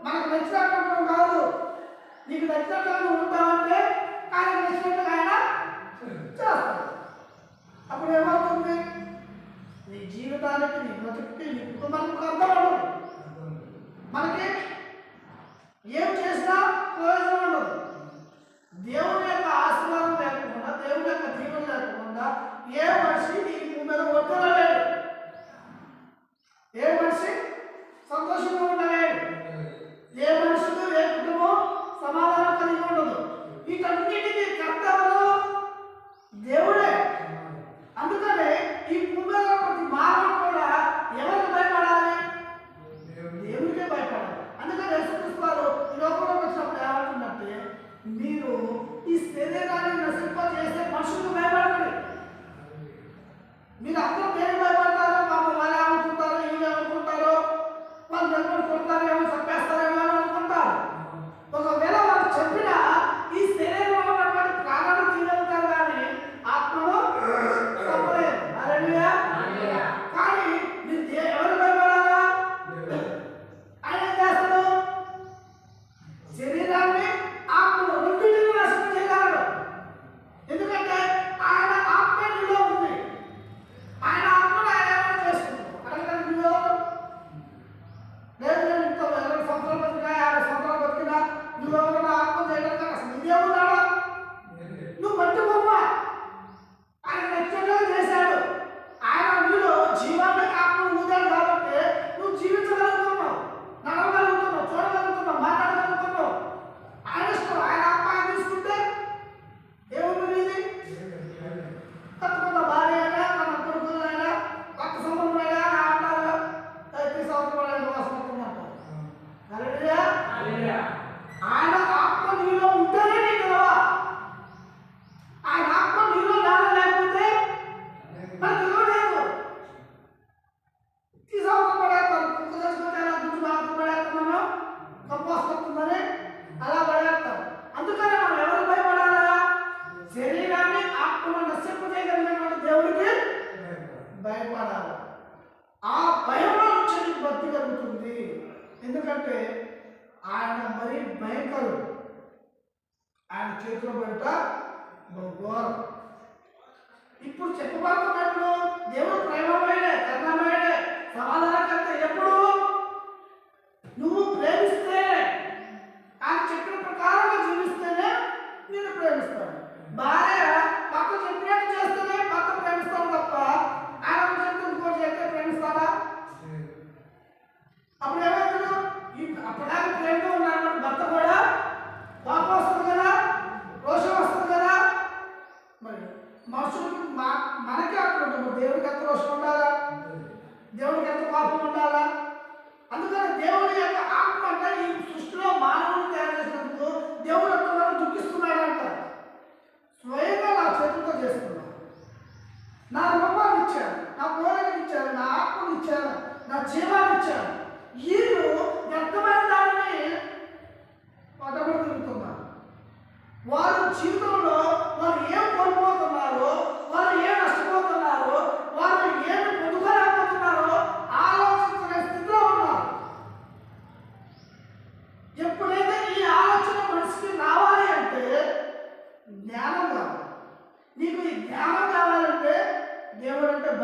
మనకు నచ్చినట్టు కాదు. నీకు నచ్చినట్టు నువ్వు ఉంటావంటే ఆయన నచ్చినట్టుగా ఆయన చేస్తాడు. అప్పుడు ఏమవుతుంది? నీ జీవితానికి, నీ బ్రతుక్కి, నీ కుటుంబానికి అర్థం ఉండదు. మనకి ఏం చేసినా ప్రయోజనం ఉండదు. దేవుని యొక్క ఆశీర్వాదం లేకుండా, దేవుని యొక్క దీవెన లేకుండా ఏ మనిషి నీ మీద ఒత్తిడలేడు, ఏ మనిషి సంతోషంగా ఉండలేడు, ఏ మనిషికి ఏ కుటుంబం సమాధానం కలిగి ఉండదు. వీటన్నిటికీ కర్త ఎవరు? దేవుడే. అందుకనే ఈ భూమిలో ప్రతి మానవుడు కూడా ఎవరికి భయపడాలి? దేవుడికే భయపడాలి. అందుకని యేసుక్రీస్తు ఈ లోకంలోకి వచ్చినప్పుడు ఏమంటుందంటే, మీరు ఈ శరీరాన్ని నశింపజేసే మనుషులకు భయపడకండి. మీరు అందరూ దేనికి భయపడతారో? మాకు వాళ్ళు ఏమనుకుంటారో, వీళ్ళు ఏమనుకుంటారో, వాళ్ళు ఎవరు కొడతారేమో, చంపేస్తారేమో అని అనుకుంటారు. ఒకవేళ వాళ్ళు చెప్పినా ఈ శరీరంలో ఉన్నటువంటి ప్రాణాలు తీయగలుగుతారు, కానీ ఆత్మలో తప్పలేదు. హల్లెలూయా. కానీ మీరు ఎవరు భయపడాలా? ఆయన ఏం చేస్తాడు? శరీరాన్ని ఆత్మను రెండింటిని నశింప చేయగలడు. ఎందుకంటే ఆయన ఆత్మ నీలో ఉంది. ఆయన ఆత్మను ఆయన ఏమైనా చేసుకుంటాడు. అక్కడ నువ్వు లేదు, నేను ఇంత 20 సంవత్సరాలు బతికినా, 50 సంవత్సరాలు బతికినా నువ్వెవరైనా ఆత్మ చేయడానికి అసలు నీదే ఉన్నాడా? నువ్వు మట్టి బొమ్మ. ఆయన నచ్చినట్టుగా చేశాడు. ఆయన నీలో జీవాన్ని ఆత్మను ఊదాడు కాబట్టి నువ్వు జీవించగలుగుతున్నావు, నడవగలుగుతున్నావు, చూడగలుగుతున్నావు, మాట్లాడగలుగుతున్నావు. ఆయన ఇష్టం. ఆయన ఆత్మ ఆయన తీసుకుంటే ఏముంది నీది? కట్టుకున్న భార్య అయినా, తన కొడుకులైనా, రక్త సంబంధమైనా అంటారు, 30 సంవత్సరాలు వాసన అంటారు. హల్లెలూయా. ఆయన ఆత్మ నీలో ఉంటేనే నీకు గెలవ. ఆయన ఆత్మ నీలో లేకపోతే మనకు గెలవలేదు. సంవత్సరం పడేస్తాను, కుక్క చేసుకుంటే గుడ్డు బాగా పడేస్తున్నాను, తప్పు వస్తుందని అలా పడేస్తాం. అందుకని మనం ఎవరు భయపడాలా? శరీరాన్ని ఆత్మను నశింపు చేయగలిగినటువంటి దేవుడికి భయపడాలి. ఆ భయంలో నుంచి నీకు భక్తి కలుగుతుంది. ఎందుకంటే ఆయన మరి భయంకరుడు. ఆయన చేతిలో బయట ఘోరం. ఇప్పుడు చెప్పబడుతున్నట్లు దేవుడు ప్రేమమయుడే, కరుణమయుడే, సమాధానకర్త. ఎప్పుడు నువ్వు ప్రేమిస్తే, ఆయన చెప్పిన ప్రకారంగా జీవిస్తేనే నేను ప్రేమిస్తాను. భార్య భర్త చెప్పినట్టు చేస్తేనే భర్త ప్రేమిస్తాను తప్ప ఆయన చెప్తే ఇంకోటి చెప్తే ప్రేమిస్తారా? అప్పుడు ఏమవుతుంది? అప్పటిదాకా ప్రేమతో ఉన్నాడు భర్త కూడా కోపం వస్తుంది కదా, రోషం వస్తుంది కదా. మరి మనుషులకి మనకి అక్కడ ఉంటుంది. దేవుడికి ఎంత రోషం ఉండాలా, దేవుడికి ఎంత కోపం ఉండాలా? అందుకని దేవుడి యొక్క ఆత్మ అంటే ఈ సృష్టిలో మానవుని తయారు చేసినందుకు దేవుడు ఎంతవరకు దుఃఖిస్తున్నాడంట. స్వయంగా నా చేతులతో చేస్తున్నాను, నా రూపాన్ని ఇచ్చాను, నా కోరికలు ఇచ్చాను, నా ఆత్మను ఇచ్చాను, నా జీవాన్ని ఇచ్చాను. వీళ్ళు వ్యర్థమైన దానిని పట్టబడి తిరుగుతున్నారు. వారు జీవితంలో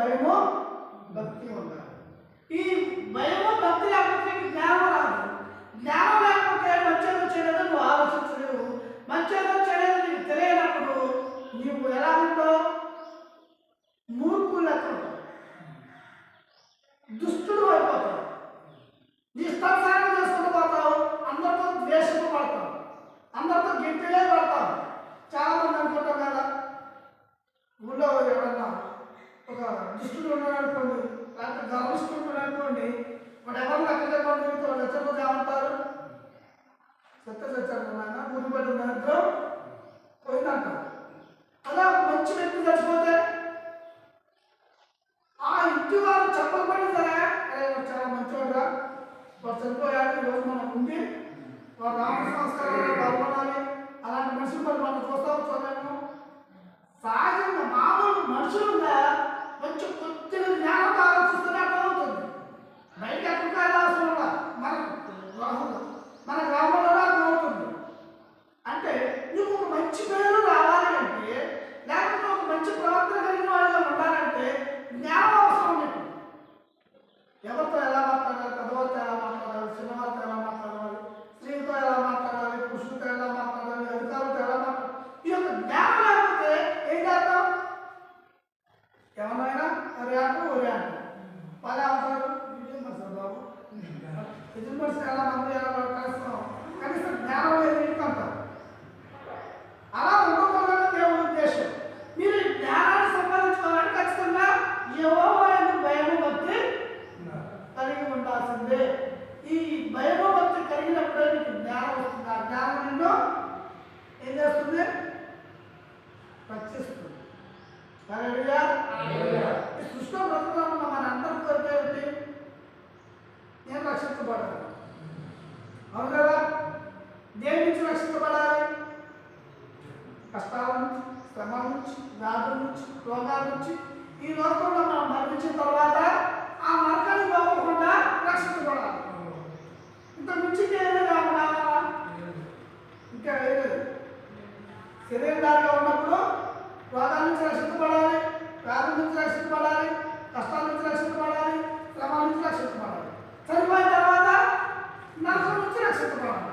భయము భక్తి ఉండాలి. ఈ భయము భక్తి లేకపోతే జ్ఞానం రాదు. జ్ఞానం లేకపోతే మంచిదో చెడేదో నువ్వు ఆలోచించలేవు. మంచిదో చెడేదో నీకు తెలియనప్పుడు నీవు ఎలా ఉంటావు? మూర్ఖు లెక్క ఉంటావు, దుష్టుడు అయిపోతావు, నీ ఇష్టానుసారం చేసుకుంటూ పోతావు, అందరితో ద్వేషంతో పడతావు, అందరితో గిట్టిలే పడతావు. చాలా మంది అనుకుంటాం కదా, ఊళ్ళో ఎవరన్నా ఒక దుష్టుడు ఉన్నాడు అనుకోండి, లేకపోతే గర్విష్ఠుడు అనుకోండి, వాడు ఎవరు లెక్క పండుగతో వాళ్ళు ఎచ్చకపోతే ఏమంటారు? సత్యసత్యాలు నాయన ఊరి పడిన దాంట్లో పోయిందంటారు. అలా ఒక మంచి వ్యక్తి చచ్చిపోతే ఆ ఇంటి వారు చెప్పబడి సరే చాలా మంచివాడుగా వాడు చనిపోయాడు, ఈరోజు మనం ఉండి వాడు రామ సంస్కారాలు పాల్గొనాలి. అలాంటి మనుషులు మరి మనం చూస్తాము చూడలేము. సహజంగా మామూలు మనుషులుగా కొంచెం కొద్దిగా జ్ఞానంతో ఆలోచిస్తూనే అర్థమవుతుంది. బయట ఎక్కడికి వెళ్ళాల్సిన మన గ్రామంలో అర్థమవుతుంది. అంటే నీకు ఒక మంచి పేరు రావాలి అంటే, లేకపోతే ఒక మంచి ప్రవర్తన కలిగిన వాళ్ళగా ఉండాలంటే జ్ఞానం అవసరం నీకు. ఎవరితో ఎలా మాట్లాడాలి, పెద్దవారితో ఎలా మాట్లాడాలి, చిన్నవారితో ఎలా మాట్లాడాలి, స్త్రీలతో ఎలా మాట్లాడాలి, పురుషులతో ఎలా మాట్లాడాలి, అధికారులతో ఎలా మాట్లాడాలి, ఈ యొక్క జ్ఞానం లేకపోతే ఏం చేద్దాం? ఎవరైనా ఒరే అంటారు వాళ్ళే అవుతారు. బాబు ఎదురుమనిషి ఎలా మంది ఎలా కలుస్తాం, కనీసం జ్ఞానం లేదు ఇంటికి అంటారు. అలా ఉండకూడదని దేవుడి ఉద్దేశం. మీరు జ్ఞానాన్ని సంపాదించుకోవాలంటే ఖచ్చితంగా యెహోవా యందు భయము భక్తి కలిగి ఉండాల్సిందే. ఈ భయము భక్తి కలిగినప్పుడే నీకు జ్ఞానం వస్తుంది. ఆ జ్ఞానం నిన్ను ఏం చేస్తుంది? రక్షిస్తుంది. ఈ సృష్టిలో బ్రతుకుతున్న మన అందరి కోరిక ఏమిటి? నేను రక్షించబడాలి. అవును కదా? దేని నుంచి రక్షించబడాలి? కష్టాల నుంచి, శ్రమ నుంచి, వ్యాధుల నుంచి, రోగాల నుంచి. ఈ లోకంలో మనం మరణించిన తర్వాత ఆ నరకాన్ని పోకుండా రక్షించబడాలి. ఇంత మించి ఏదైనా కావాలా? ఇంకా ఏలేదు. శరీరదారిగా ఉన్నప్పుడు రోగాల నుంచి రక్షించబడాలి, వ్యాధుల నుంచి రక్షించబడాలి, కష్టాల నుంచి రక్షించబడాలి, శ్రమ నుంచి రక్షించబడాలి. చనిపోయిన తర్వాత నరకం నుంచి రక్షించబడాలి.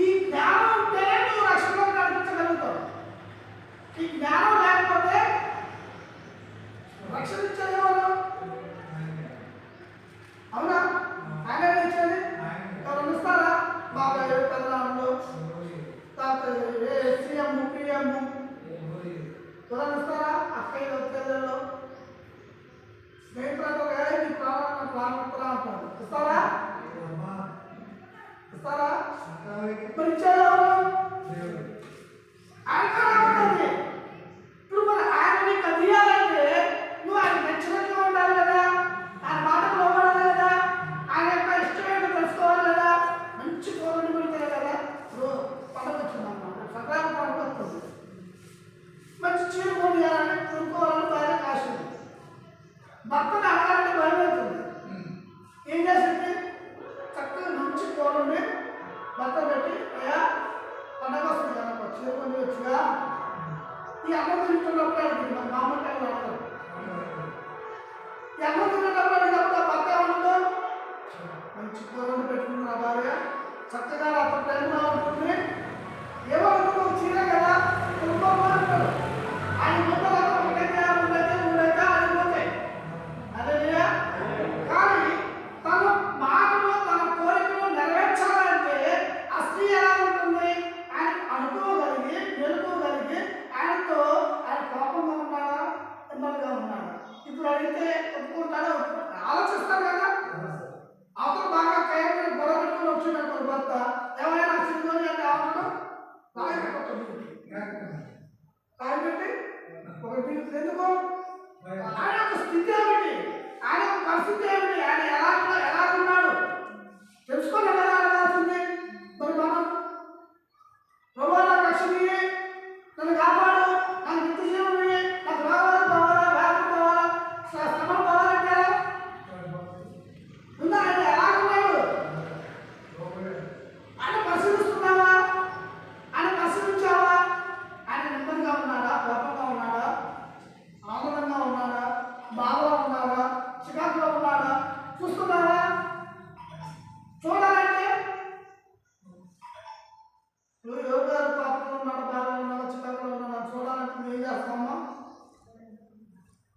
ఈ జ్ఞానం ఉంటేనే నువ్వు రక్షణలో కనిపించగలుగుతావు. ఈ జ్ఞానం లేకపోతే రక్షణ ఇచ్చేది ఎవరు? అవునా? ఆయన ఇచ్చేది ఎవరు ఇస్తారా? బాబాయ్, పెద్దనాన్నలు, తాతయ్య, సీఎం, పిఎం ఎవరైనా ఇస్తారా? అక్కయ్యలు, చెల్లెళ్ళు, స్నేహితులతో నీ ప్రాణం అంటారు. ఇస్తారా? ఇస్తారా? మరి ఇచ్చేది ఎవరు? ఆయన ఉంటుంది. ఇప్పుడు మరి ఆయన నీకు అది ఇవ్వాలంటే నువ్వు ఆయన నచ్చినట్టుగా ఉండాలి కదా, ఆయన మాటలు లోపడాలి కదా, ఆయన యొక్క ఇష్టమేంటో తెలుసుకోవాలి కదా. మంచి కోరిక పెడతాయి కదా. ఇప్పుడు పండుగ వచ్చిందన్నమాట, సంక్రాంతి పండుగ వస్తుంది. మంచి చీర కొనియాలని కొనుక్కోవాలని బాగా కాశ ఉంది. భర్తను అడగాలంటే భయం అవుతుంది. ఏం చేసింది? చక్కగా మంచి కోరుండి భర్త పెట్టి, అయ్యా పండగ వస్తుంది కదా, చీర కొని వచ్చిగా ఈ అన్నం తింటున్నప్పుడు అడిగింది. మన మామూలు టైంలో అడగదు. ఈ అన్నం తింటున్నప్పుడు అడిగినప్పుడు ఆ భర్త ఏమంటుందో, మంచి కూరని పెట్టుకున్న నా భార్య చక్కగా అప్పుడు టైంలో ఉంటుంది. ఏమవుతుందో చీర కదా కొనుక్కోమంటాడు. ఆయన ముందర ఒకటైతే రెండైతే మూడైతే అడిగిపోతాయి. అదే కానీ తన మాటలు తన కోరికలు నెరవేర్చాలంటే ఆ స్త్రీ ఎలా ఉంటుంది? ఆయన అనుకోగలిగి మెలుకోగలిగి ఆయనతో ఆయన కోపంగా ఉన్నాడా, నెమ్మదిగా ఉన్నాడా, ఇప్పుడు అడిగితే ఒప్పుకుంటాడా, ఆలోచిస్తారు కదా. అవతల బాగా కైలు గొడవ పెట్టుకుని వచ్చినట్టు భర్త ఎవరైనా సిద్ధంగా అంటే ఆవడం రాయబెట్టి ఒకటి ఎందుకు? ఆయన ఒక స్థితి ఏమిటి, ఆయన ఒక పరిస్థితి ఏమిటి, ఆయన ఎలా ఉన్నాడు తెలుసుకొని ఎలా అడగాల్సింది. మరి మనం ప్రభు నాకు రక్షణ, నన్ను కాపాడు, నాకు నిత్య జీవుని, నాకు రోగాలు పోవాలా, వ్యాధులు పోవాలా, శ్రమలు పోవాలంటే ఉందా? ఆయన ఎలా ఉన్నాడు? ఆయన పరిశీలిస్తున్నావా? ఆయన పరిశీలించావా? ఆయన నెమ్మదిగా ఉన్నాడా, కోపంగా ఉన్నాడా, ఆనందంగా గురుగారు పాపంలో ఉన్నాడు, బాగా ఉన్నాడు, చికాకులో ఉన్నాడు చూడాలంటే నువ్వు ఏం చేస్తామమ్మా?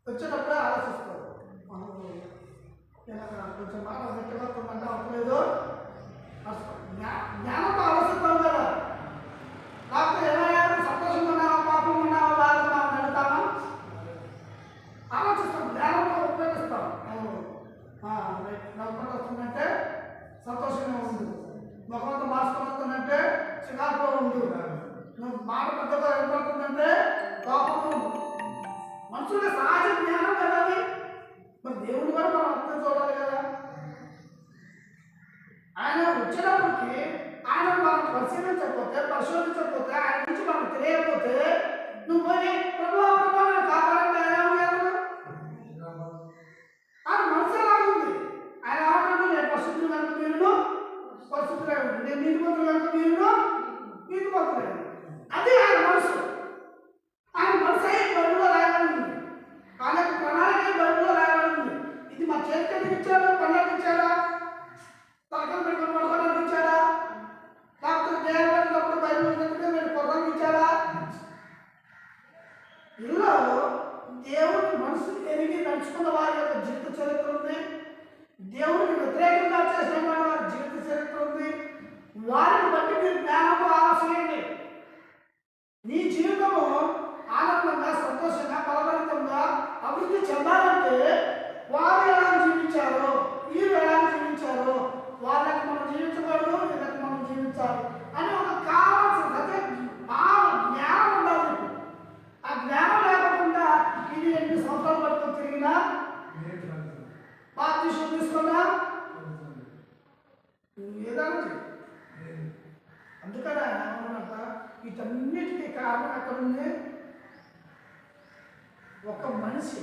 వచ్చేటప్పుడే ఆలోచిస్తావు. కొంచెం మాట వ్యక్తిగతంగా అవ్వలేదు, జ్ఞానంతో ఆలోచిస్తావు కదా. కాకపోతే ఏమైనా సంతోషంగా ఉన్నావా, పాపం ఉన్నావా, బాగా ఉన్నావా అడుగుతామా? ఆలోచిస్తాం, జ్ఞానంతో ఉపయోగిస్తాం. నవ్వుకుంటూ వస్తుందంటే సంతోషంగా ఉండు, ముఖంతో మార్చుకొని వస్తుందంటే చికాకులో ఉండు, నువ్వు మాట పెద్దగా వినపడుతుందంటే కోపంలో ఉండు. మనుషుల సహజ జ్ఞానం కదా అది. మరి దేవుడు కూడా మనం అర్థం చూడాలి కదా. ఆయన వచ్చేటప్పటికి ఆయన మనం పరిశోధించకపోతే ఆయన నుంచి మనకు తెలియకపోతే నువ్వు పోయి ప్రభు కాపాడంటే ఆయన మనసు ఎలా ఉంది? ఆయన ఏమంటాడు? నేను పరిశుద్ధులు కనుక మీరు పరిశుద్ధులే ఉంది, నేను నీతిమంతులు కనుక మీరు నీతిమంతులే. అది ఆయన మనసు. ఆయన మనసు బైబిల్లో రాయాలని ఉంది, ఆయన ప్రణాళిక బైబిల్లో రాయాలని ఉంది. ఇది మా చేతికి ఇచ్చాడు, పనులకు ఇచ్చాడా, తలకలు పెట్టుకుని పడుకోవడానికి ఇచ్చాడా, లేకపోతే దేవతప్పుడు బయలుదేరినట్టుగా నేను పొరలకు ఇచ్చాడా? ఇలా దేవుని మనసు ఎరిగి నడుచుకున్న వారి యొక్క జీవిత చరిత్ర ఉంది, దేవుడికి వ్యతిరేకంగా చేసిన వారి జీవిత చరిత్ర ఉంది. వారిని బట్టి మీరు జ్ఞానంతో ఆలోచించండి. నీ జీవితము ఆనందంగా, సంతోషంగా, బలభరితంగా అభివృద్ధి చెందాలంటే వారు ఎలా జీవించారో, వీరు ఎలా జీవించారో, వాళ్ళకి మనం జీవించకూడదు, వీళ్ళకి మనం జీవించాలి అని ఒక కావాల్సిన అదే జ్ఞానం ఉండాలి. ఆ జ్ఞానం లేకుండా ఇది 8 సంవత్సరాలు పట్టుకొని తిరిగినా, బాప్తిసం తీసుకున్నా, ఏదైనా అందుకని ఏమన్నంట, వీటన్నిటికీ కారణం ఎక్కడుంది? ఒక మనిషి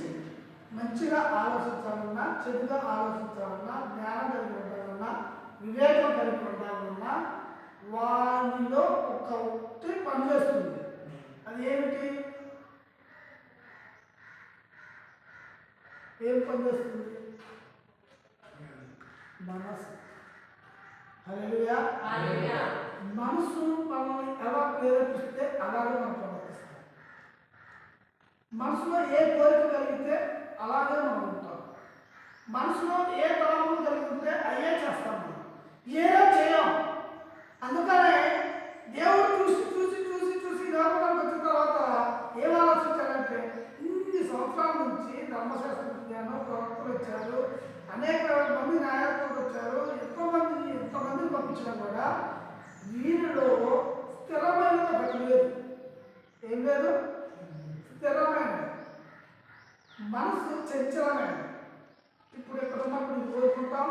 మంచిగా ఆలోచించాలన్నా, చెడుగా ఆలోచించాలన్నా, జ్ఞానం కలిగి ఉండాలన్నా, వివేకం కలిగి ఉండాలన్నా వారిలో ఒకటి పనిచేస్తుంది. అది ఏమిటి? ఏం పనిచేస్తుంది? మనసు. హల్లెలూయా. మనసు మనల్ని ఎలా ప్రేరేపిస్తే అలాగే మనం ప్రవర్తిస్తాం. మనసులో ఏ కోరిక కలిగితే అలాగే మనం ఉంటాం. మనసులో ఏ తలంపులు కలిగితే అయ్యే చేస్తాం, మనం ఏదో చేయం. అందుకనే దేవుడు చూసి చూసి చూసి చూసి లోపలికి వచ్చిన తర్వాత ఏం ఆలోచించాలంటే, ఇన్ని సంవత్సరాల నుంచి ధర్మశాస్త్ర విజ్ఞానం ప్రవక్తలు వచ్చారు, అనేక మంది నాయకులు వచ్చారు, ఎంతమందిని పంపించినా కూడా వీరిలో స్థిరమైనది ఒకటి లేదు. ఏం లేదు? స్థిరమైనది. మనసు చంచలమైనది. ఇప్పుడు ఇక్కడ ఉన్నప్పుడు ఇది కోరుకుంటాం,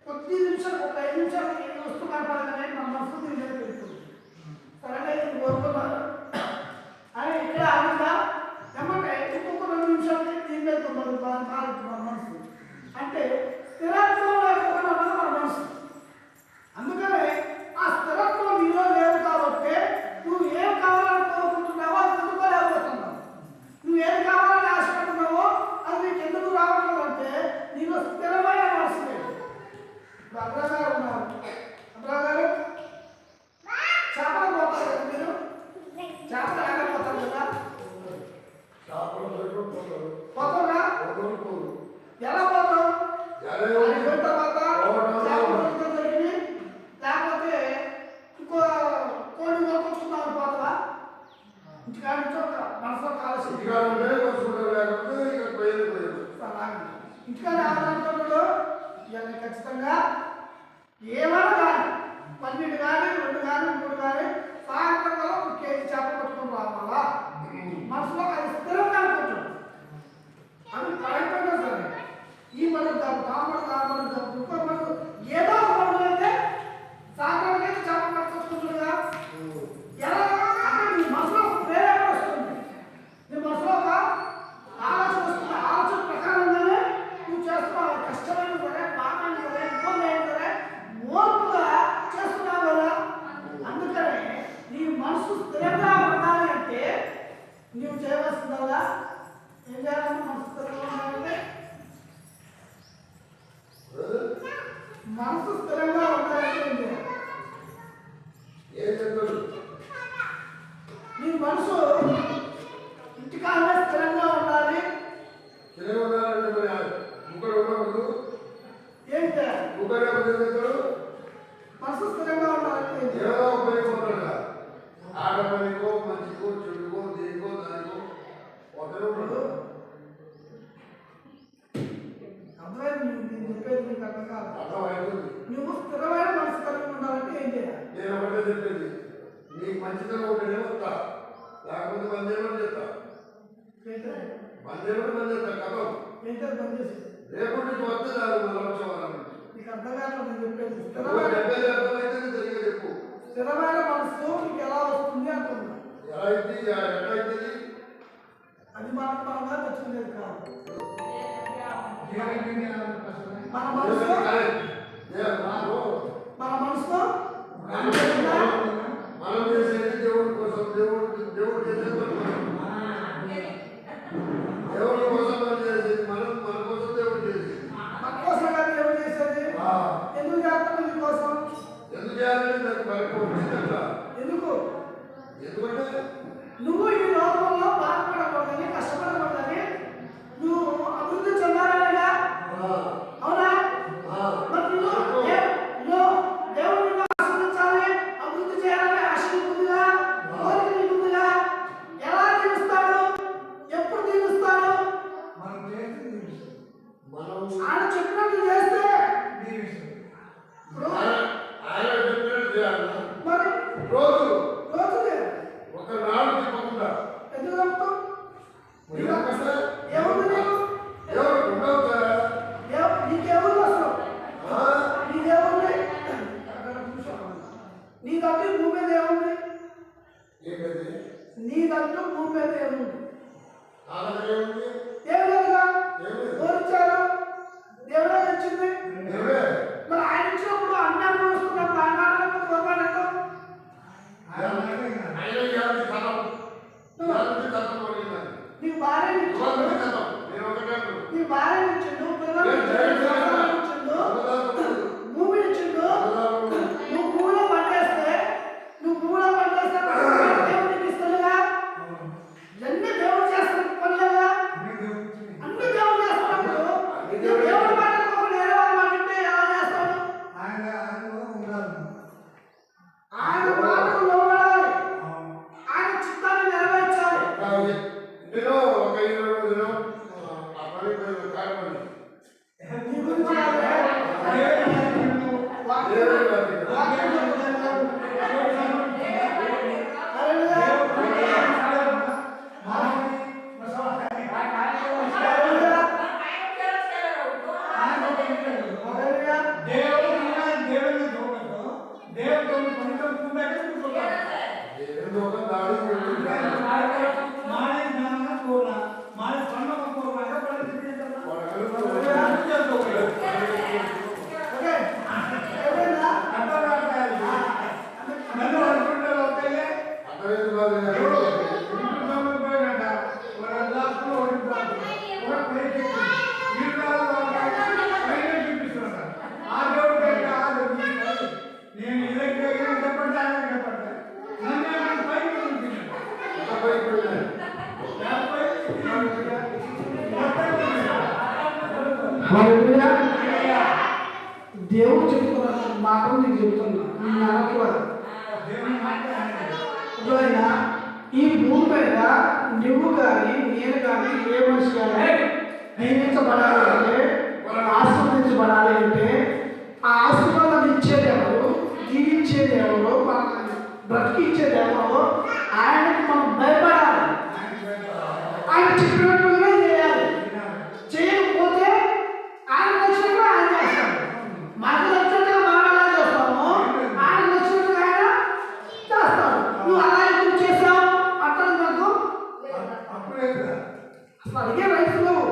కొద్ది నిమిషాలు, ఒక 5 నిమిషాలు ఏ వస్తువు కనపడగానే మన మనసు దీని మీద పెడుతుంది. సరేగా ఇది కోరుకున్నారు అని ఇక్కడ ఆగిగా ఏమంటే ఇంకొక 2 నిమిషాలకి దీని మీద కాలుతుంది మన మనసు. అంటే స్థిరత్వం లేకుండా ఉన్నది మన మనసు. అందుకనే ఆ స్థిరత్వం నీలో లేదు కాబట్టి నువ్వు ఏం కావాలని కోరుకుంటున్నావో అది అందుకోలేకపోతున్నావు. నువ్వు ఏం కావాలని ఆశపడుతున్నావో అది నీకు ఎందుకు రావట్లేదు అంటే నీలో స్థిరమైన మనసు లేదు. ఇప్పుడు అబ్రాగారు ఉన్నారు, అబ్రాగారు చేపలు పోతారు కదా, మీరు చేపలు ఆగపోతారు కదా, పోతారా? ఎలా పోతావు? లేకపోతే ఇంకో కోడి కొనుక్కొచ్చుకున్నావు పోతావా? ఇంటికాడ నుంచి ఒక మనసులో కావాల్సింది ఇంటికాడ ఆడుకుంటున్నాడు. ఇవన్నీ ఖచ్చితంగా ఏమైనా కానీ 12 కానీ 2 కానీ 3 కానీ సాయంత్రం వల్ల 1 కేజీ చేప పట్టుకుని రావాలా? మనసులో అది స్థిరంగా అనుకుంటాడు. అది ప్రయత్నంగా సరే ఈ పని కాదు, కామడు కాదు, ఇంకో పని ఏదో ఒక పనులు అయితే సాయంత్రం అయితే చేప పట్టుకొచ్చుకుంటుందిగా. ఎలా అంటే నీ మనసులో ప్రేరణ వస్తుంది, నీ మనసులో ఒక ఆలోచన వస్తుంది. ఆలోచన ప్రకారంగానే నువ్వు చేస్తున్నావు. కష్టమైన సరే, పాపం సరే, ఇబ్బంది అయిన సరే ఓర్పుగా చేస్తున్నావు కదా. అందుకనే నీ మనసు మనసు ఇంటికాడనే స్థిరంగా ఉండాలి. స్థిరంగా ఉండాలంటే మరి ముగ్గురు ఉండకూడదు. ఏంటి ముగ్గురు మనసు స్థిరంగా ఉండాలంటే ఏదో ఉపయోగపడాలి. ఆడపనికో మంచికో చెడుకో దేనికో దానికో ఒకరు ఉండదు. అర్థమైంది. నేను చెప్పేది నీకు అర్థం కాదు. అర్థమవుతుంది. నువ్వు స్థిరమైన మనసు కలిగి ఉండాలంటే ఏం చేయాలి? నేను ఒకటే చెప్పేది, నీకు మంచితనం ఉంటేనే వస్తా, లేకపోతే బంద్ చేయమని చెప్తా. బంద్ చేయమని బంద్ చేస్తా. కథం ఏంటో బంద్ చేసి రేపు నుంచి వస్తే చాలు. మన వచ్చేవాళ్ళ నీకు అర్థం కాదు. నేను చెప్పేది చెప్పేది అర్థమైతే సరిగ్గా చెప్పు. స్థిరమైన మనసు నీకు ఎలా వస్తుంది అంటున్నా. ఎలా అయితే ఎట్లా అవుతుంది? అది మనకు మనగా తెచ్చుకునేది కాదు. మన మనసులో మనం చేసేది దేవుడి కోసం. దేవుడు చేసేది దేవుడి కోసం మనం చేసేది. మన కోసం దేవుడు చేసేది. మన కోసం దేవుడు చేసేది. ఎందుకు చేస్తాను? నీ కోసం. ఎందుకు చేయాలంటే దానికి ఫలితం వచ్చిందట్లా. ఎందుకంటే నువ్వు ఈ లోకంలో బాధపడకూడదని, కష్టపడకూడదని, నువ్వు అభివృద్ధి చెందాలనేగా. అవునా? మరి దేవుడిని ఆశ్రయించాలి, అభివృద్ధి చేయాలని ఆశ ముందుగా, కోరిక ముందుగా. ఎలా తీరుస్తాడు? ఎప్పుడు తీరుస్తాడు? ఆయన చెప్పినట్టు చేస్తే ఇప్పుడు మరి రోజులే ఒకనాడు తిప్పకుండా ఎందుకు నమ్ముతావు? నీకెవరు అసలు? నీదేముంది? నీదంటూ భూమి మీద ఏముంది? నీదంటూ భూమి మీద ఏముంది? ఏం లేదుగా. కోరిచ్చారు, దేవుడే ఇచ్చింది. మరి ఆయన ఇచ్చినప్పుడు అన్ని అనుభవిస్తున్నప్పుడు ఆయన మాట్లాడకపోతే కోరపాడేంటో? నీకు భార్య ఇచ్చిండు, నీ భార్య ఇచ్చిండు, పిల్లలు ఇచ్చిండు, భూమిని ఇచ్చిండు. నువ్వు భూమిలో పంటేస్తే దేవుడికి ఇస్తాడుగా. ఇవన్నీ దేవుడు చేస్తున్న పనులుగా. అన్ని దేవుడు చేస్తున్నప్పుడు దేవుడు మాట్లాడుకోకుండా వేరే వాళ్ళు మాట్లాడితే ఎలా చేస్తాడు? ఆయన మాటకు లోబడాలి, ఆయన చిత్తాన్ని నెరవేర్చాలి. నీ గురించి దేవుడు చెప్తున్నా మాటలు నీకు చెప్తున్నా. ఈ భూమి మీద నువ్వు కానీ నేను కానీ ఏ మనిషి కానీ దీవించబడాలి అంటే, ఆశీర్వదించబడాలి అంటే, ఆ ఆశీర్వాదం ఇచ్చేది ఎవరు, దీవించేది ఎవరు, మనల్ని బ్రతికిచ్చేది ఎవరు, ఆయనకి మనం భయపడాలి. ఆయన చెప్పినట్టుగానే చేయాలి. చేయకపోతే ఆయన నచ్చినట్టుగా ఆయన చేస్తాడు. మనకు నచ్చినట్టుగా మనం ఎలా చేస్తాము, ఆయన నచ్చినట్టుగా ఆయన చేస్తాడు. నువ్వు అలా ఎందుకు చేసావు అంటారు నాకు. అసలు అడిగే వయసు నువ్వు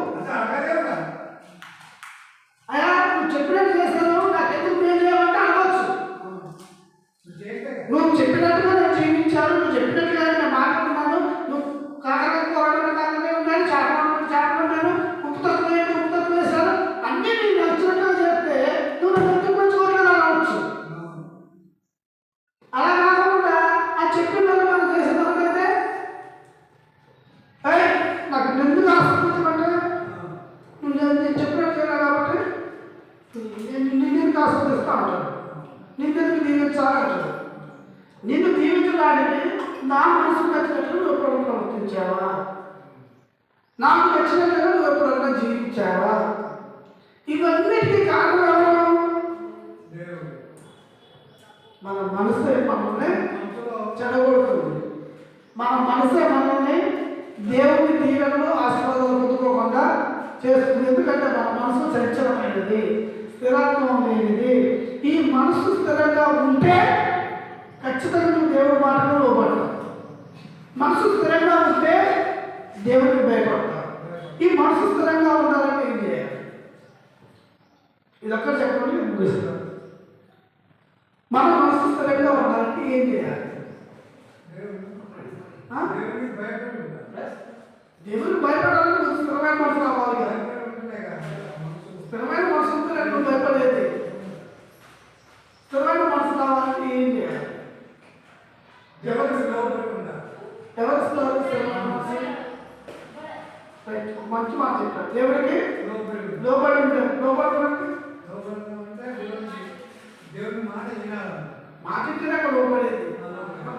అయ్యా నువ్వు చెప్పినట్టు చేస్తాను, నాకు ఎందుకు నేను చేయమంటే అనవచ్చు. నువ్వు చెప్పినట్టుగా నేను జీవించాను, నువ్వు చెప్పినట్టుగా నేను మాట్లాడుతున్నాను, నువ్వు కాకరకాయ కూరగాయలు కాకరకాయ ఉన్నాను, చేపలు ఉన్నాను, ఉప్పు తక్కువ వేసాను, అన్నీ నీకు నచ్చినట్టుగా చేస్తే నువ్వు నన్ను ఎందుకు మంచుకోవట్లేదు అనవచ్చు. అలా కాకుండా ఆ చెప్పిన నా మనసుకు నచ్చినట్లు నువ్వు ఎప్పుడైనా ప్రవర్తించావా? నాకు నచ్చినట్లుగా నువ్వు ఎప్పుడైనా జీవించావా? ఇవన్నిటికీ కారణం ఎవరు? మన మనసే మనల్ని చెడగొడుతుంది. మన మనసే మనల్ని దేవుని దీవెనలు ఆశీర్వాదాలు పొందుకోకుండా చేస్తుంది. ఎందుకంటే మన మనసు చంచలమైనది, స్థిరత్వం లేనిది. ఈ మనసు స్థిరంగా ఉంటే ఖచ్చితంగా నువ్వు దేవుడి మాటలు లోపడతావు. మనసు స్థిరంగా ఉంటే దేవుడికి భయపడతావు. ఈ మనసు స్థిరంగా ఉండాలంటే ఏం చేయాలి? ఇది ఒక్కడ చెప్పండి, నేను ముగిస్తాను. మన మనసు స్థిరంగా ఉండాలంటే ఏం చేయాలి? దేవుడికి భయపడాలంటే నువ్వు స్థిరమైన మనసు రావాలి కదా. స్థిరమైన మనసు ఉంటే నువ్వు భయపడేది. స్థిరమైన మనసు రావాలంటే ఏం చేయాలి? ఎవరి స్థిరమైన మనసు? మంచి మాట చెప్పారు. దేవుడికి లోబడి ఉంటారు. దేవుని మాట వినాలి. మాట ఇంటినాక లోబడేది.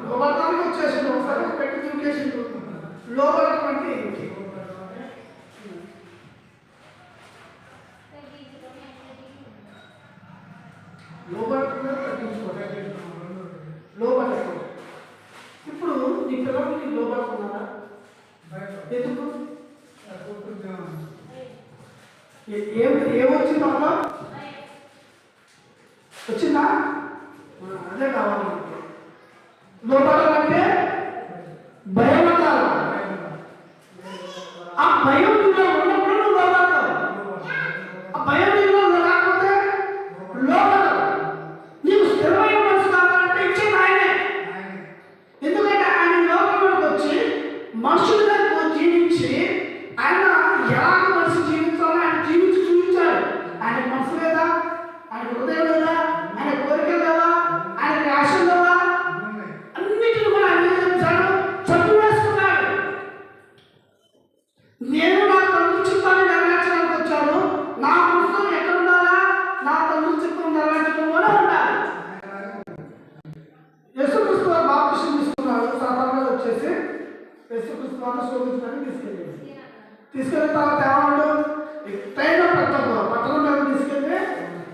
లోబడటానికి వచ్చేసింది, ఒకసారి పెట్టి దూకేసింది. లోబడటం అంటే ఏంటి? లోబడటం లోబడటం. ఇప్పుడు నీ పిల్లలు నీకు లోబడుతున్నారా? ఎందుకు? ఏమొచ్చింది అమ్మా? వచ్చిందా? అదే కావాలి. లోపడాలంటే భయం అంటారు. ఆ భయం నీలో ఉన్నప్పుడు నువ్వు లోపడతావు. ఆ భయం నీలో రాకపోతే లోపడవు. నీకు స్థిరమైన మనసు కావాలంటే ఇచ్చేది ఆయనే. ఎందుకంటే ఆయన లోకంలోకి వచ్చి మనుషులుగా జీవించి ఆయన ఎలాగ మనిషి జీవించాలో ఆయన జీవించి చూపించాడు. ఆయన మనసు లేదా? ఆయన హృదయం లేదా? ఆయన కోరికలు లేదా? ఆయనకి ఆశలు లేదా? అన్నిటిని కూడా ఆయన చెప్తాడు, చట్టు వేసుకున్నాడు. నేను నా తండ్రి చిత్తాన్ని నెరవేర్చడానికి వచ్చాను. నా మనసులో ఎక్కడ ఉండాలా? నా తండ్రి చిత్తం నెరవేర్చడంలోనే ఉండాలి. యేసుక్రీస్తు వారు బాప్తిసం తీసుకున్నాడు. సాధారణంగా వచ్చేసి యేసుక్రీస్తు వారిని శోభించడానికి తీసుకెళ్ళిన తర్వాత ఏమన్నాడు? ఎత్తైన పట్టణం మీద తీసుకెళ్తే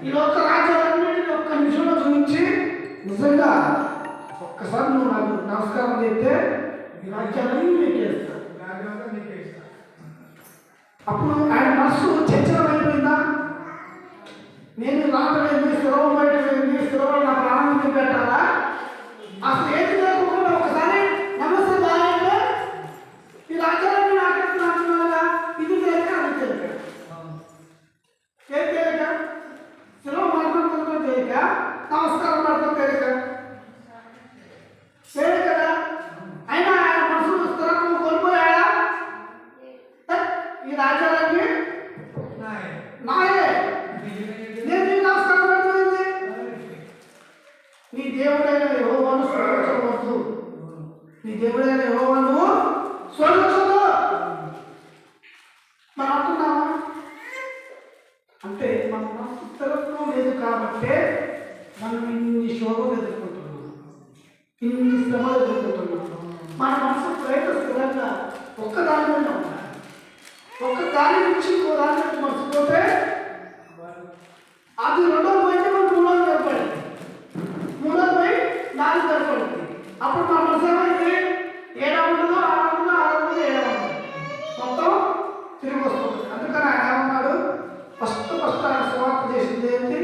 ఈ లోక రాజ్యాలన్నింటినీ ఒక్క నిమిషంలో చూపించి, నిజంగా ఒక్కసారి నువ్వు నాకు నమస్కారం చేస్తే ఈ రాజ్యాలన్నీ నీకు చేస్తాను. అప్పుడు ఆయన మనసు చంచలమైపోయిందా? నేను రావడం స్థిరం బయటపోయింది, స్థిరంలో నా ప్రాణం పెట్టాలా? అసలు ఏది లేకుండా ఒకసారి నమస్తే బాగా ఈ రాజ్యాలన్నీ నాకేస్తున్నాగా. ఇది తేలిక, అది తేలిక. ఏది తేలిక? స్థిరం మాట్లాడుతున్న తేలిక, నమస్కారం పడతాం తేలిక కదా. అయినా ఆయన మనసు స్థిరత్వం కోల్పోయాడా? ఈ రాజ్యాలన్నీ నాయే, నేను నీకు నమస్కారం పెడుతుంది. నీ దేవుడైన యెహోవాను శోధించవద్దు. నీ దేవుడైన యెహోవాను శోధించవద్దు. మనం అంటున్నామా? అంటే మన మనసు స్థిరత్వం లేదు కాబట్టే మనం ఇన్ని శోభలు ఎదుర్కొంటున్నాం, ఇన్ని శ్రమలు ఎదుర్కొంటున్నాం. మన మనసు ప్రయత్న స్థిరంగా ఒక్కదాని మీద ఉండాలి. ఒక్క దాని నుంచి ఇంకో దాని నుంచి మర్చిపోతే అది రెండోది పోయితే మనం మూడోది ఏర్పడింది, మూడోది పోయి నాలుగు ఏర్పడింది. అప్పుడు మన మనసు ఏమైంది? 700, 600, 600, 700 మొత్తం తిరిగి వస్తుంది. అందుకని ఆయన ఏమన్నాడు? ఫస్ట్ ఆయన సువార్త చేసింది ఏంటి?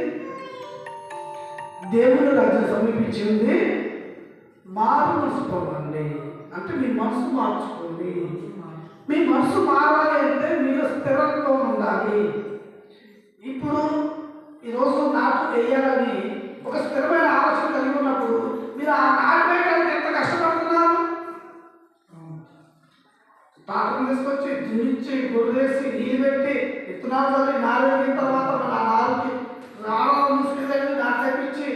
దేవుని రాజ్యం సమీపించింది, మారు మనసు పొందండి. అంటే మీ మనసు మార్చుకోండి. మీ మనసు మారాలి అంటే మీరు స్థిరంగా ఉండాలి. ఇప్పుడు ఈరోజు నాటు వేయాలని ఒక స్థిరమైన ఆలోచన కలిగి ఉన్నప్పుడు మీరు ఆ నాటు వేయడానికి ఎంత కష్టపడుతున్నారు? ట్రాక్టర్ తీసుకొచ్చి దున్నిచ్చి గొర్రెసి నీళ్ళు పెట్టి విత్తనాలు చల్లి నాలుగు అయిన తర్వాత మన ఆ నాలుగుకి రాళ్ళను తీసుకెళ్ళి నాటు తెప్పించి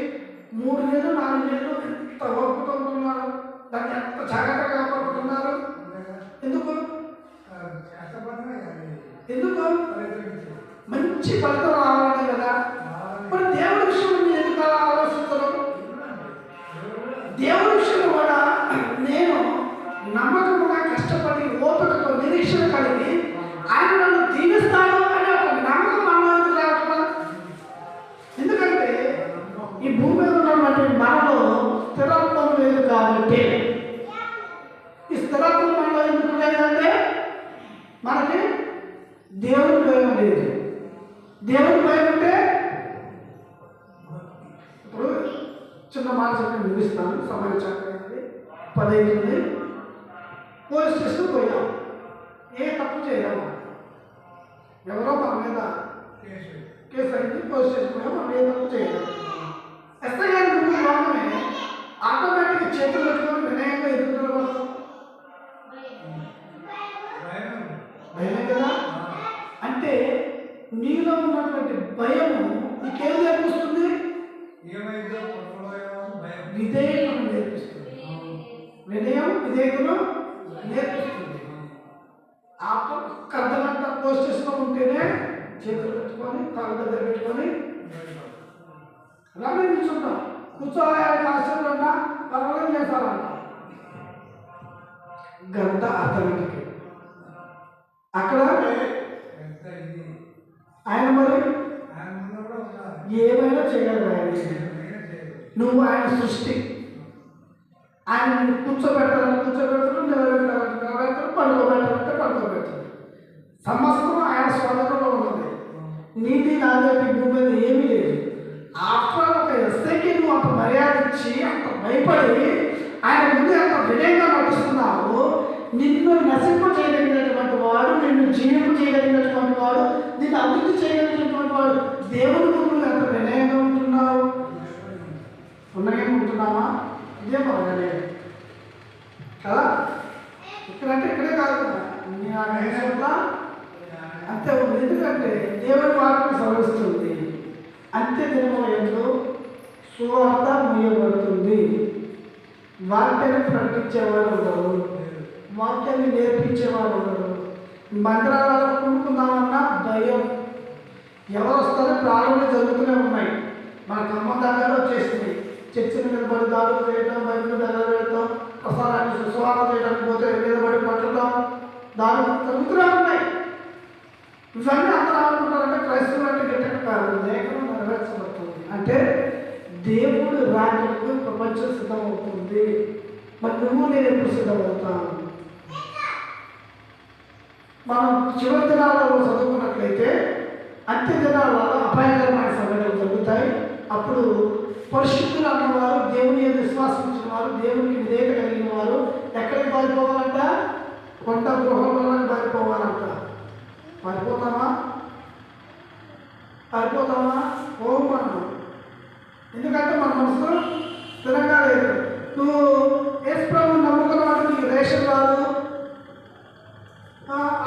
3 నెలలు 4 నెలలు ఎంత ఓపికతో ఉంటున్నారు. దాన్ని ఎంత జాగ్రత్తగా కాపాడుతున్నారు. ఎందుకు? మంచి ఫలితం రావాలని కదా. మరి దేవుడి విషయంలో మీరు ఎందుకు ఆలోచిస్తారు? దేవుడి విషయంలో కూడా నేను నమ్మకముగా కష్టపడి ఓపికతో నిరీక్షణ కలిగి ఆయన నన్ను దీవిస్తాడు అనే ఒక నమ్మకం మనలో ఎందుకు రావట్లేదు? ఎందుకంటే ఈ భూమి మీద ఉన్నటువంటి మనలో స్థిరత్వం లేదు కాబట్టి. ఈ స్థిరత్వం మనలో ఎందుకు లేదంటే మనకి దేవుని భయం లేదు. దేవుని భయం అంటే ఇప్పుడు చిన్న మాట చెప్పి ముగిస్తాను, సమయం చెప్పండి. 15 పోలీస్ స్టేషన్ పోయాం, ఏ తప్పు చేయలేము, ఎవరో మన మీద కేసు అయింది, పోలీస్ స్టేషన్ పోయాం, మనం ఏ తప్పు చేయలేము. ఎస్ఐ గారి ముందు రాగానే ఆటోమేటిక్గా చేతులు పెట్టుకొని వినయంగా ఎదుర్కోవడం భయమే కదా. అంటే నీలో ఉన్నటువంటి భయము నీకేం నేర్పిస్తుంది? విధేయతను నేర్పిస్తుంది. వినయం విధేయతను నేర్పిస్తుంది. ఆ ఒక్క అర్ధగంట పోలీస్ స్టేషన్లో ఉంటేనే చేతులు పెట్టుకొని తల దగ్గర పెట్టుకొని అలాగే నిల్చుంటాం. కూర్చోవాలని ఆశ్చర్యంగా పర్వాలేదు చేస్తారంట. గంట అర్ధగంటకి అక్కడ ఆయన మరి ఏమైనా చేయగలరు. నువ్వు ఆయన సృష్టి, ఆయన కూర్చోబెట్టాలంటే కూర్చోబెడతాడు, నిలబెట్టాలంటే నిలబెడతాడు, పడుకోబెట్టాలంటే పడుకోబెడతాడు. సమస్తం ఆయన స్వాతంత్రంలో ఉన్నది. నీది నాదేటి భూమి మీద ఏమీ లేదు. ఆఫ్టర్ ఒక ఎస్ఐకి నువ్వు అంత మర్యాద ఇచ్చి అంత భయపడి ఆయన ముందు అంత వినయంగా నడుస్తున్నావు. నిన్ను నశింప చేయగలిగినటువంటి వాడు, నిన్ను జీవింప చేయగలిగినటువంటి వాడు, నిన్ను అభివృద్ధి చేయగలిగినటువంటి వాడు దేవుని ముందు ఎంత వినయంగా ఉంటున్నావు. ఉన్నయం ఉంటున్నావా? ఇదే బాగానే కదా. ఇక్కడంటే ఇక్కడే కాదు కదా, అంతే ఉంది. ఎందుకంటే దేవుని వాక్యం సవరిస్తుంది. అంత్య దినముల యందు సువార్త మూయబడుతుంది. వాక్యాన్ని ప్రకటించేవారు ఉండరు, వాక్యాన్ని నేర్పించేవారు ఉండరు. మందిరాలలో కూడుకుందామన్నా భయం. ఎవరు వస్తారో ప్రారంభం జరుగుతూనే ఉన్నాయి. మన ఖమ్మం దగ్గర వచ్చేసింది. చర్చిని నిలబడి దాడులు చేయడం, బైబిల్ దగ్గర పెడతాం, ప్రసారాన్ని సుస్వార్త చేయడానికి పోతే నిలబడి పట్టడం, దాడులు జరుగుతూనే ఉన్నాయి. ఇవన్నీ అందరూ అనుకుంటారంటే క్రైస్తవులు అంటే గట్టిగా కాదు, లేఖనం నెరవేర్చబడుతుంది. అంటే దేవుడు రాజ్యానికి ప్రపంచం సిద్ధమవుతుంది. మరి నువ్వు నేను ఎప్పుడు సిద్ధమవుతాను? మనం చివరి దినాలలో చదువుకున్నట్లయితే అంత్య దినాలలో అపాయకరమైన సంఘటనలు జరుగుతాయి. అప్పుడు పరిశుద్ధులు అన్నవారు, దేవుని మీద విశ్వాసించిన వారు, దేవునికి విధేయత కలిగిన వారు ఎక్కడికి పారిపోవాలంట? కొంత గృహంలోకి పారిపోవాలంట. పారిపోతామా? పోవు మనం. ఎందుకంటే మన మనసు స్థిరంగా లేదు. నువ్వు యేసు ప్రభువుని నమ్ముకున్న వాటి నీకు రేషన్ రాదు,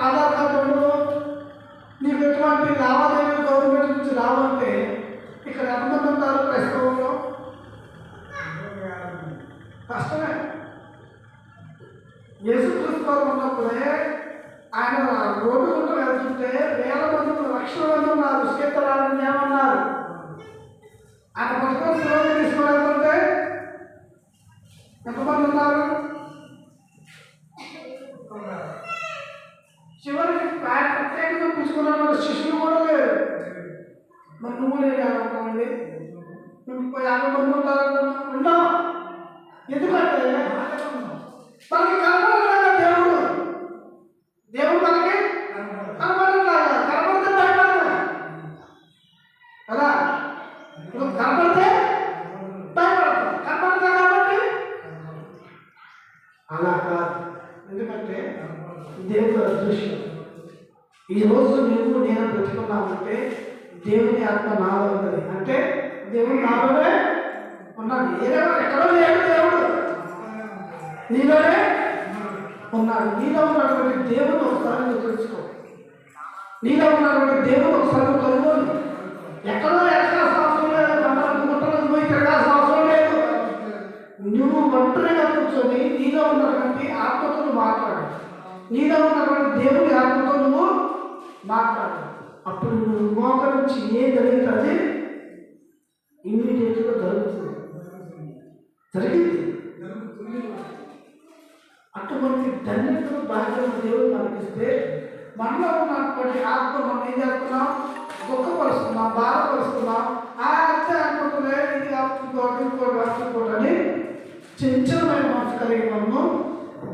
ఆధార్ కార్డు ఉండదు, నీకు ఎటువంటి లావాదేవీలు గవర్నమెంట్ నుంచి రావంటే ఇక్కడ ఎంతమంది ఉంటారు క్రైస్తవుల్లో? కష్టమే. యేసుక్రీస్తు వారు ఉన్నప్పుడే ఆయన రోడ్డు గుంట వెళ్తుంటే వేల మంది, లక్షల మంది ఉన్నారు. సీతరాలని ఏమన్నారు? ఆయన పట్టుకొని శిలోకి తీసుకుని వెళ్తుంటే ఎంతమంది ఉన్నారు? చివరికి ప్రత్యేకంగా పుచ్చుకున్న శిష్యులు కూడా లేరు. మరి నువ్వు లేదు అనుకోండి, నువ్వు 50 మంది ఉంటారన్నా ఉన్నావు. ఎందుకంటే మనకి కనపడలేదా దేవుడు? దేవుడు మనకి కనపడట్లేదు. కనపడితే భయపడతాం కదా. ఇప్పుడు కనపడితే భయపడతాం, కనపడతా కాబట్టి అలా కాదు. ఎందుకంటే దేవుడు అదృశ్యం. ఈరోజు నువ్వు నేను బ్రతుకున్నామంటే దేవుని ఆత్మ నాలో ఉన్నది. అంటే దేవుడు నాలోనే ఉన్నాడు. ఎక్కడో లేడు దేవుడు, నీలోనే ఉన్నాడు. నీలో ఉన్నటువంటి దేవుడు ఒకసారి నువ్వు తెలుసుకో. నీలో ఉన్నటువంటి దేవుడు ఒకసారి నువ్వు కనుగొని. ఎక్కడో ఎక్కాల్సిన అవసరం లేదు, గుట్టలకు పోయి తిరగాల్సిన అవసరం లేదు. నువ్వు ఒంటరిగా కూర్చొని నీలో ఉన్నటువంటి ఆత్మతో నువ్వు మాట్లాడు. నీలో ఉన్నటువంటి దేవుడి ఆత్మతో నువ్వు మాట్లాడు. అప్పుడు నువ్వు మోకరించి ఏం జరుగుతుంది? ఇమ్మీడియట్గా జరుగుతుంది. జరిగింది. అటువంటి ధన్యతను భాగ్యం దేవుడు మనకిస్తే మనలో ఉన్నటువంటి ఆత్మ మనం ఏం చేస్తున్నాం, దుఃఖపరుస్తున్నాం, బాధపరుస్తున్నాం. ఆ అంతే అనుకుంటున్నాయి, ఇది ఇంకోటి అని చంచలమైన మనసు కలిగి మనము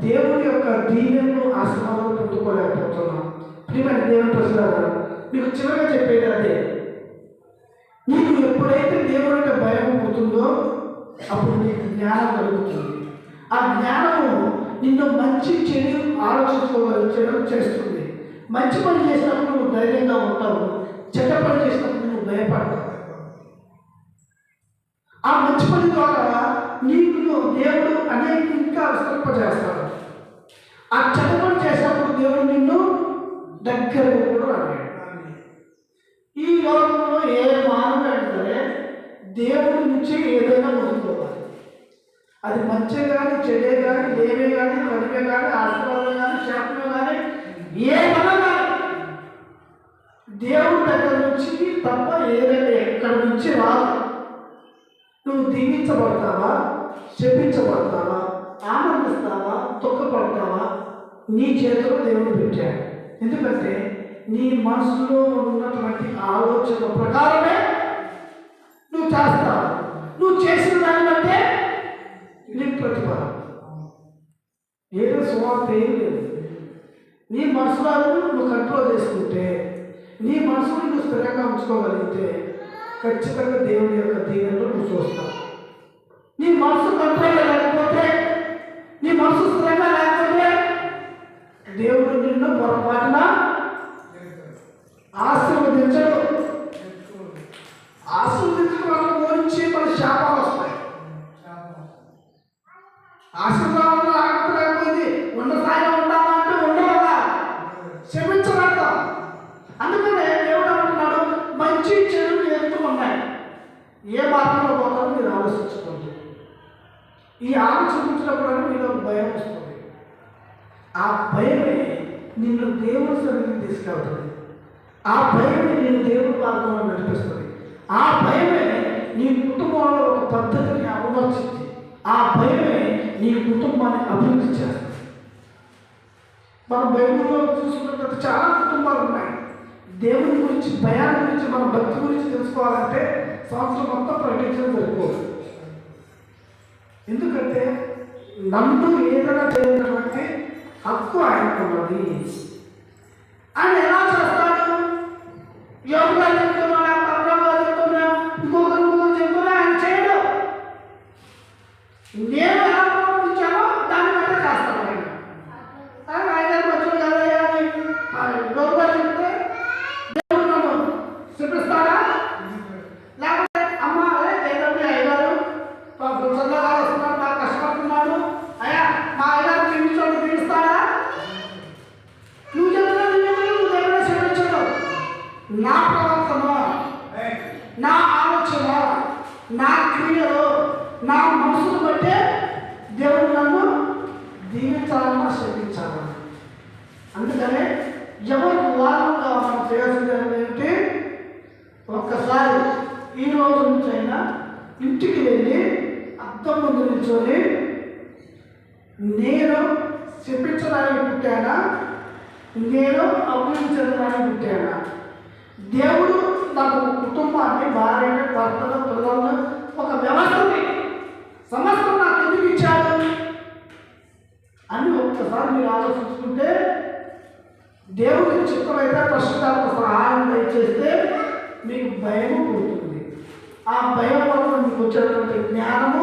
దేవుని యొక్క దీవెనను ఆశీర్వాదాలు పొందుకోలేకపోతున్నాం. ప్రియమైన దేవుని ప్రజలారా, మీకు చివరిగా చెప్పేది అదే. నీకు ఎప్పుడైతే దేవుని యొక్క భయం పుడుతుందో అప్పుడు నీకు జ్ఞానం కలుగుతుంది. ఆ జ్ఞానము నిన్ను మంచి చెడు ఆలోచించుకోగలిగేలా చేస్తుంది. మంచి పని చేసినప్పుడు నువ్వు ధైర్యంగా ఉంటావు, చెడ్డ పని చేసినప్పుడు నువ్వు భయపడతావు. ఆ మంచి పని ద్వారా నీకు దేవుడు అనేక ఇంకా విస్తరింపజేస్తాడు. ఆ చెడ్డ పని చేసినప్పుడు దేవుడు నిన్ను దగ్గరకు కూడా రాడు. ఈ లోకంలో ఏ మానవుడు సరే దేవుడి నుంచి ఏదైనా పొందుకోవాలి. అది మంచి కానీ, చెడే కానీ, లేవే కానీ, కడిపే కానీ, ఆశీర్వాదం కానీ, శాపమే కానీ, ఏ మనం కానీ దేవుడి దగ్గర నుంచి తప్ప ఏదైనా ఎక్కడి నుంచి రాదు. నువ్వు దీవించబడతావా, శపించబడతావా, ఆనందిస్తావా, దుఃఖపడతావా, నీ చేతిలో దేవుడు పెట్టాడు. ఎందుకంటే నీ మనసులో ఉన్నటువంటి ఆలోచన ప్రకారమే నువ్వు చేస్తావు. నువ్వు చేసిన దాన్ని బట్టే నీకు ప్రతిఫలం. ఏదో సువార్త ఏం లేదు. నీ మనసులో నువ్వు కంట్రోల్ చేసుకుంటే, నీ మనసును నువ్వు స్థిరంగా ఉంచుకోగలిగితే ఖచ్చితంగా దేవుని యొక్క దీవెనలు నువ్వు చూస్తావు. నీ మనసు కంట్రోల్ లేకపోతే, నీ మనసు స్థిరంగా లేకపోతే దేవుడు నిన్ను పొరపాటున ఆశీర్వదించడు. ఆశీర్వదించడం వల్ల గురించి మన శాపాలు వస్తాయి. ఆశీర్వాదంలో ఆగలేకపోయింది, ఉన్న స్థాయిలో ఉండాలంటే ఉండవా, క్షమించబడతాం. అందుకనే దేవుడు అంటున్నాడు, మంచి చెడు ఎదురు ఉన్నాయి, ఏ మార్గంలో పోతారో మీరు ఆలోచించుకోండి. ఈ ఆలోచించినప్పుడు మీలో భయం వస్తుంది. ఆ భయమే నిన్ను దేవుని సన్నిధికి తీసుకెళ్తుంది. ఆ భయమే నేను దేవుని మార్గంలో నడిపిస్తుంది. ఆ భయమే నీ కుటుంబంలో ఒక పద్ధతిని అమర్చింది. ఆ భయమే నీ కుటుంబాన్ని అభివృద్ధి చేస్తుంది. మన బైబిల్లో చూసుకున్నట్టు చాలా కుటుంబాలు ఉన్నాయి. దేవుని గురించి, భయాన్ని గురించి, మన భక్తి గురించి తెలుసుకోవాలంటే సంవత్సరం మొత్తం ప్రకటించడం సరిపోదు. ఎందుకంటే నన్ను ఏదైనా చేయనటువంటి హక్కు ఆయనకున్నది. ఆయన ఎలా చేస్తాడు? యోగుగా చెప్తున్నా, పర్వంగా చెప్తున్నా, ఇంకొకరు చెప్తున్నా, ఆయన చేయడు. నేను ఎలా ప్రవర్తించానో దాన్ని బట్టే చేస్తాను. ఆయన ఆయన వచ్చాడు కదయ్యా అని యోగుగా చెప్తే దేవుడు నన్ను చూపిస్తాడా? లేకపోతే అమ్మ అదే లేదండి అయ్యగారు సొంతగా వస్తున్నాడు, బాగా కష్టపడుతున్నాడు, అయ్యా మా అయ్యగారు చూపించోడు తీరుస్తాడా? నువ్వు చెప్పిన నువ్వు దేవుడే క్షమించడు. నా ప్రవర్తన, నా ఆలోచన, నా క్రియలు, నా మనసును బట్టే దేవుడు నన్ను దీవించాలన్నా క్షమించాలన్నా. అందుకనే ఎవరికి వారంగా మనం చేయాల్సింది ఏంటి? ఒక్కసారి ఈ రోజు నుంచి అయినా ఇంటికి వెళ్ళి అద్దం ముందు నిల్చొని, నేను చెప్పించడానికి పుట్టానా, నేను అభివృద్ధి చెందడానికి పుట్టానా, దేవుడు నాకు కుటుంబాన్ని, భార్యని, భర్తను, పిల్లలను, ఒక వ్యవస్థని, సమస్తం నాకు ఎందుకు ఇచ్చాడు అని ఒక్కసారి మీరు ఆలోచించుకుంటే, దేవుడికి చిత్తమైతే పరిశుద్ధాత్మ సహాయం దయచేస్తే మీకు భయము పుడుతుంది. ఆ భయం వల్ల మీకు వచ్చేటువంటి జ్ఞానము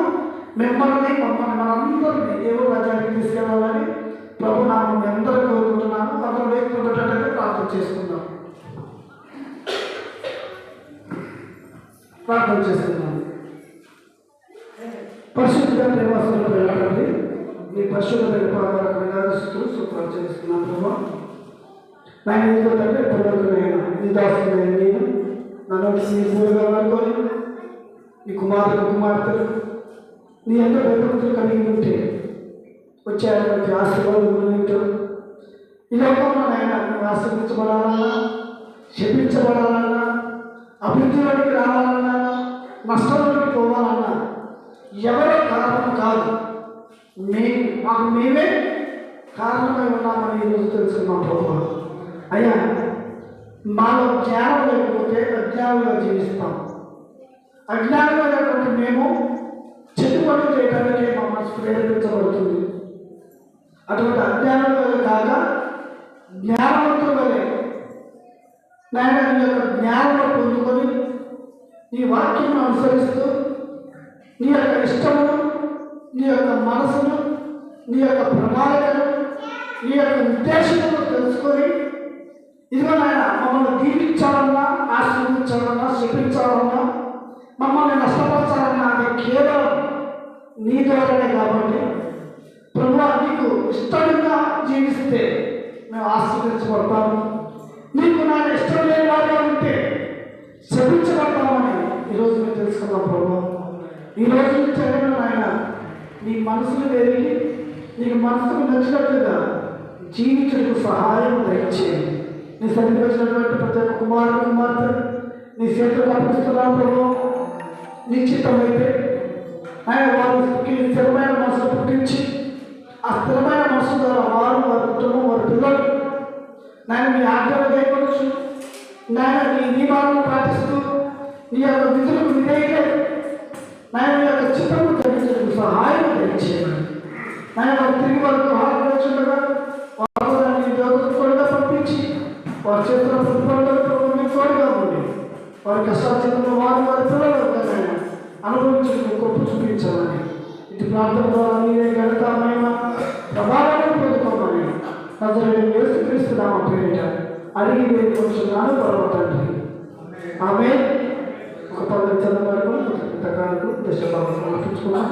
మమ్మల్ని మనందరినీ దేవుడు రాజ్యానికి తీసుకెళ్ళాలని ప్రభు నామం అందరూ కోరుకుంటున్నాను. అందరూ లేకుండాటైతే ప్రార్థన చేసుకుందాం. ప్రార్థన చేసుకుందాం. పరిశుద్ధిగా ప్రేమస్తులు వెళ్ళండి. మీ పరిశుద్ధమైన పాదాలకు వినాదిస్తూ సూత్రాలు చేస్తున్నాను. ప్రభావ ఆయన ఎందుకంటే ప్రభుత్వమైన నీ దాసులైన నేను నన్ను నీ పూలుగా అనుకొని నీ కుమార్తెలు నీ అందరూ భయభక్తులు కలిగి ఉంటే వచ్చేటువంటి ఆశీర్వాదం ఈ లోకంలో ఆయన ఆశీర్వించబడాలన్నా, క్షమించబడాలన్నా, అభివృద్ధిలోకి రావాలన్నా, నష్టంలోకి పోవాలన్నా ఎవరో కారణం కాదు, మాకు మేమే కారణమై ఉన్నామని ఈరోజు తెలుసుకున్నాం ప్రభు. అయ్యా, మాలో జ్ఞానం లేకపోతే అజ్ఞానంగా జీవిస్తాం. అజ్ఞానమైనటువంటి మేము చెడు పనులు చేయడానికి మా మనసు ప్రేరేపించబడుతుంది. అటువంటి అజ్ఞానం వల్ల కాక జ్ఞానవంతుల వల్లే నాయన నీ యొక్క జ్ఞానం పొందుకొని నీ వాక్యం అనుసరిస్తూ నీ యొక్క ఇష్టమును, నీ యొక్క మనసును, నీ యొక్క ప్రణాళికను, నీ యొక్క ఉద్దేశమును తెలుసుకొని ఇదిగో నాయన మమ్మల్ని దీవించాలన్నా, ఆశీర్వదించాలన్నా, శపించాలన్నా, మమ్మల్ని నష్టపరచాలన్నా అది కేవలం నీ ద్వారానే. కాబట్టి ప్రభువా, నీకు ఇష్టంగా జీవిస్తే మేము ఆశీర్వదించబడతాము. నీకు నాయన ఇష్టం లేని వారిగా ఉంటే శపించబడతామని ఈరోజు మేము తెలుసుకున్నాం ప్రభు. ఈరోజు నుంచి ఆయన నీ మనసును ఎరిగి నీకు మనసుకు నచ్చినట్లుగా జీవించడానికి సహాయం దయచేయండి. నీ సన్నిధికి వచ్చినటువంటి ప్రతి ఒక్క కుమారుడు కుమార్తె నీ చేతులు అర్పిస్తున్నాను ప్రభు. నీ చిత్తమైతే ఆయన వారికి స్థిరమైన మనసు పుట్టించి ఆ స్థిరమైన మనసు ద్వారా వారు, వారి కుటుంబం, వారి పిల్లలు నాయన నీ ఆజ్ఞలు కైకొనొచ్చు. నాయన నీ నియమాలను పాటిస్తూ నీ యొక్క విధులకు విధేయులై నాయన నీ యొక్క చిత్తము తగ్గించడానికి సహాయం దయచేయమని నాయన వారు తిరిగి వారికి ఆలోచించగా వారు తోడుగా పంపించి వారు చేస్తున్న ప్రతిఫలం మీరు తోడుగా ఉండి వారి కష్టాచితంలో వారు వారి పిల్లలు అనుభవించడానికి గొప్ప చూపించాలని ఇటు ప్రాంతం ద్వారా నీరే ఘనతమైన ప్రభావాన్ని పొందుకోమని నజరేయుడైన యేసుక్రీస్తు నామమున పేరిట అడిగి వేడుకొనుచున్నాను పరమ తండ్రి. ఆమేన్. ఒక పవిత్ర వరకు దశ సమర్పించుకున్నాం.